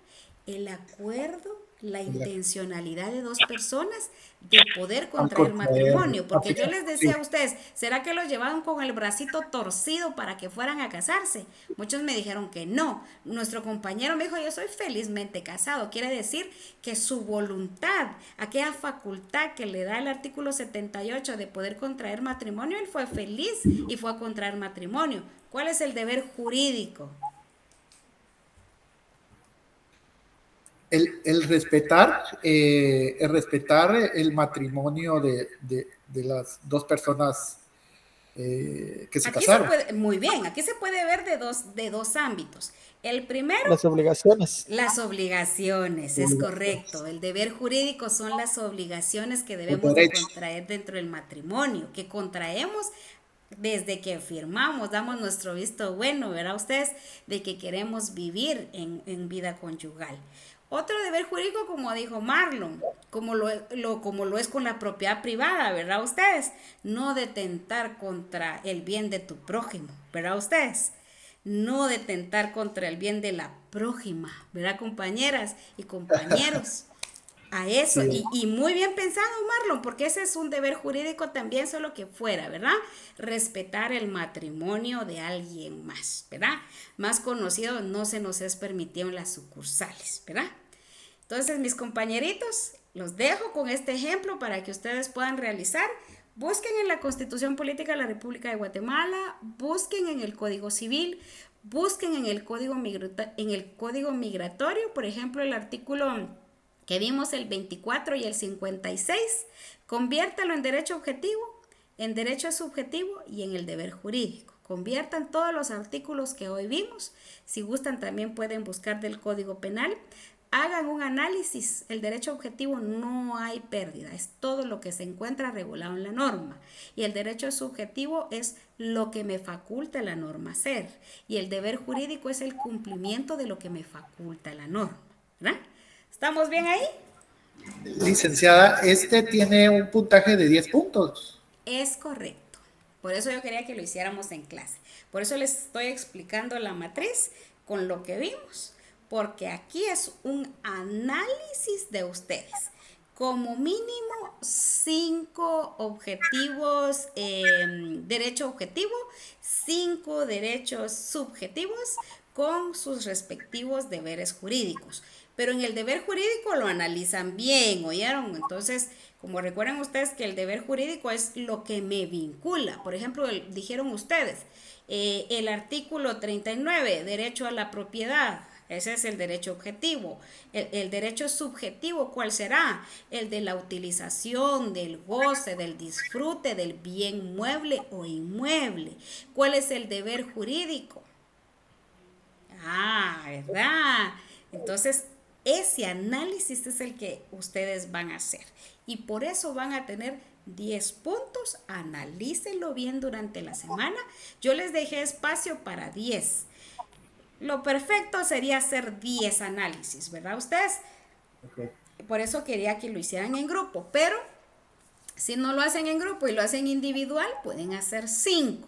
El acuerdo, la intencionalidad de dos personas de poder al contraer contraer, matrimonio. Porque yo les sí, decía a ustedes, ¿será que los llevaban con el bracito torcido para que fueran a casarse? Muchos me dijeron que no. Nuestro compañero me dijo, yo soy felizmente casado. Quiere decir que su voluntad, aquella facultad que le da el artículo 78 de poder contraer matrimonio, él fue feliz y fue a contraer matrimonio. ¿Cuál es el deber jurídico? el respetar el matrimonio de las dos personas que se Aquí se casaron. puede, muy bien, aquí se puede ver de dos ámbitos. El primero, Las obligaciones. las obligaciones, es correcto. Obligaciones. El deber jurídico son las obligaciones que Los debemos de derechos. contraer dentro del matrimonio, que contraemos desde que firmamos, damos nuestro visto bueno, ¿verdad ustedes? De que queremos vivir en vida conyugal. Otro deber jurídico, como dijo Marlon, como lo es con la propiedad privada, ¿verdad ustedes? No detentar contra el bien de tu prójimo, ¿verdad ustedes? No detentar contra el bien de la prójima, ¿verdad, compañeras y compañeros? A eso, Sí, y muy bien pensado, Marlon, porque ese es un deber jurídico también, solo que fuera, ¿verdad? Respetar el matrimonio de alguien más, ¿verdad? Más conocido, no se nos es permitido en las sucursales, ¿verdad? Entonces, mis compañeritos, los dejo con este ejemplo para que ustedes puedan realizar. Busquen en la Constitución Política de la República de Guatemala, busquen en el Código Civil, busquen en el Código Migratorio, por ejemplo, el artículo que vimos el 24 y el 56, conviértalo en derecho objetivo, en derecho subjetivo y en el deber jurídico. Conviertan todos los artículos que hoy vimos. Si gustan, también pueden buscar del Código Penal. Hagan un análisis. El derecho objetivo no hay pérdida, es todo lo que se encuentra regulado en la norma. Y el derecho subjetivo es lo que me faculta la norma hacer. Y el deber jurídico es el cumplimiento de lo que me faculta la norma, ¿verdad? ¿Estamos bien ahí? licenciada, este tiene un puntaje de 10 puntos. Es correcto. Por eso yo quería que lo hiciéramos en clase. Por eso les estoy explicando la matriz con lo que vimos. Porque aquí es un análisis de ustedes. Como mínimo 5 objetivos, derecho objetivo, 5 derechos subjetivos con sus respectivos deberes jurídicos. Pero en el deber jurídico lo analizan bien, ¿oyeron? Entonces, como recuerdan ustedes que el deber jurídico es lo que me vincula. Por ejemplo, dijeron ustedes, el artículo 39, derecho a la propiedad. Ese es el derecho objetivo. El derecho subjetivo, ¿cuál será? El de la utilización, del goce, del disfrute, del bien mueble o inmueble. ¿Cuál es el deber jurídico? Ah, ¿verdad? Entonces, ese análisis es el que ustedes van a hacer. Y por eso van a tener 10 puntos. Analícenlo bien durante la semana. Yo les dejé espacio para 10. Lo perfecto sería hacer 10 análisis, ¿verdad ustedes? Okay. Por eso quería que lo hicieran en grupo, pero si no lo hacen en grupo y lo hacen individual, pueden hacer 5.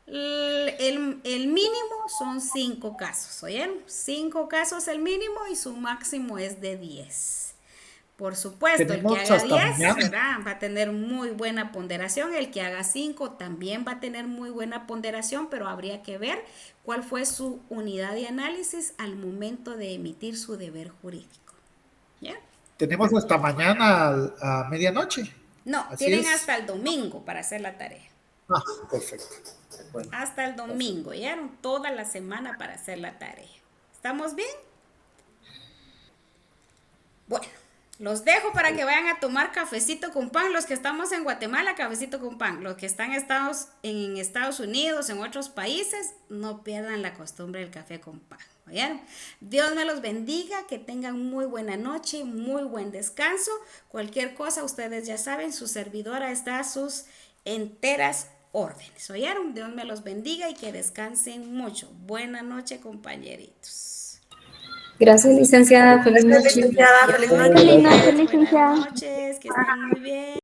El mínimo son 5 casos, ¿oyeron? 5 casos el mínimo y su máximo es de 10. Por supuesto, el que haga 10, ¿verdad? Va a tener muy buena ponderación. El que haga 5 también va a tener muy buena ponderación, pero habría que ver cuál fue su unidad de análisis al momento de emitir su deber jurídico. ¿Ya? Tenemos hasta mañana a medianoche. No, Así tienen es. hasta el domingo para hacer la tarea. Ah, perfecto. Bueno, hasta el domingo, ¿ya? Toda la semana para hacer la tarea. ¿Estamos bien? Bueno. Los dejo para que vayan a tomar cafecito con pan. Los que estamos en Guatemala, cafecito con pan. Los que están en Estados Unidos, en otros países, no pierdan la costumbre del café con pan. ¿Oyeron? Dios me los bendiga, que tengan muy buena noche, muy buen descanso. Cualquier cosa, ustedes ya saben, su servidora está a sus enteras órdenes. ¿Oyeron? Dios me los bendiga y que descansen mucho. Buena noche, compañeritos. Gracias, licenciada. Feliz Gracias, noche. licenciada. Feliz noche. Feliz noche, Buenas licenciada. noches, que estén muy bien.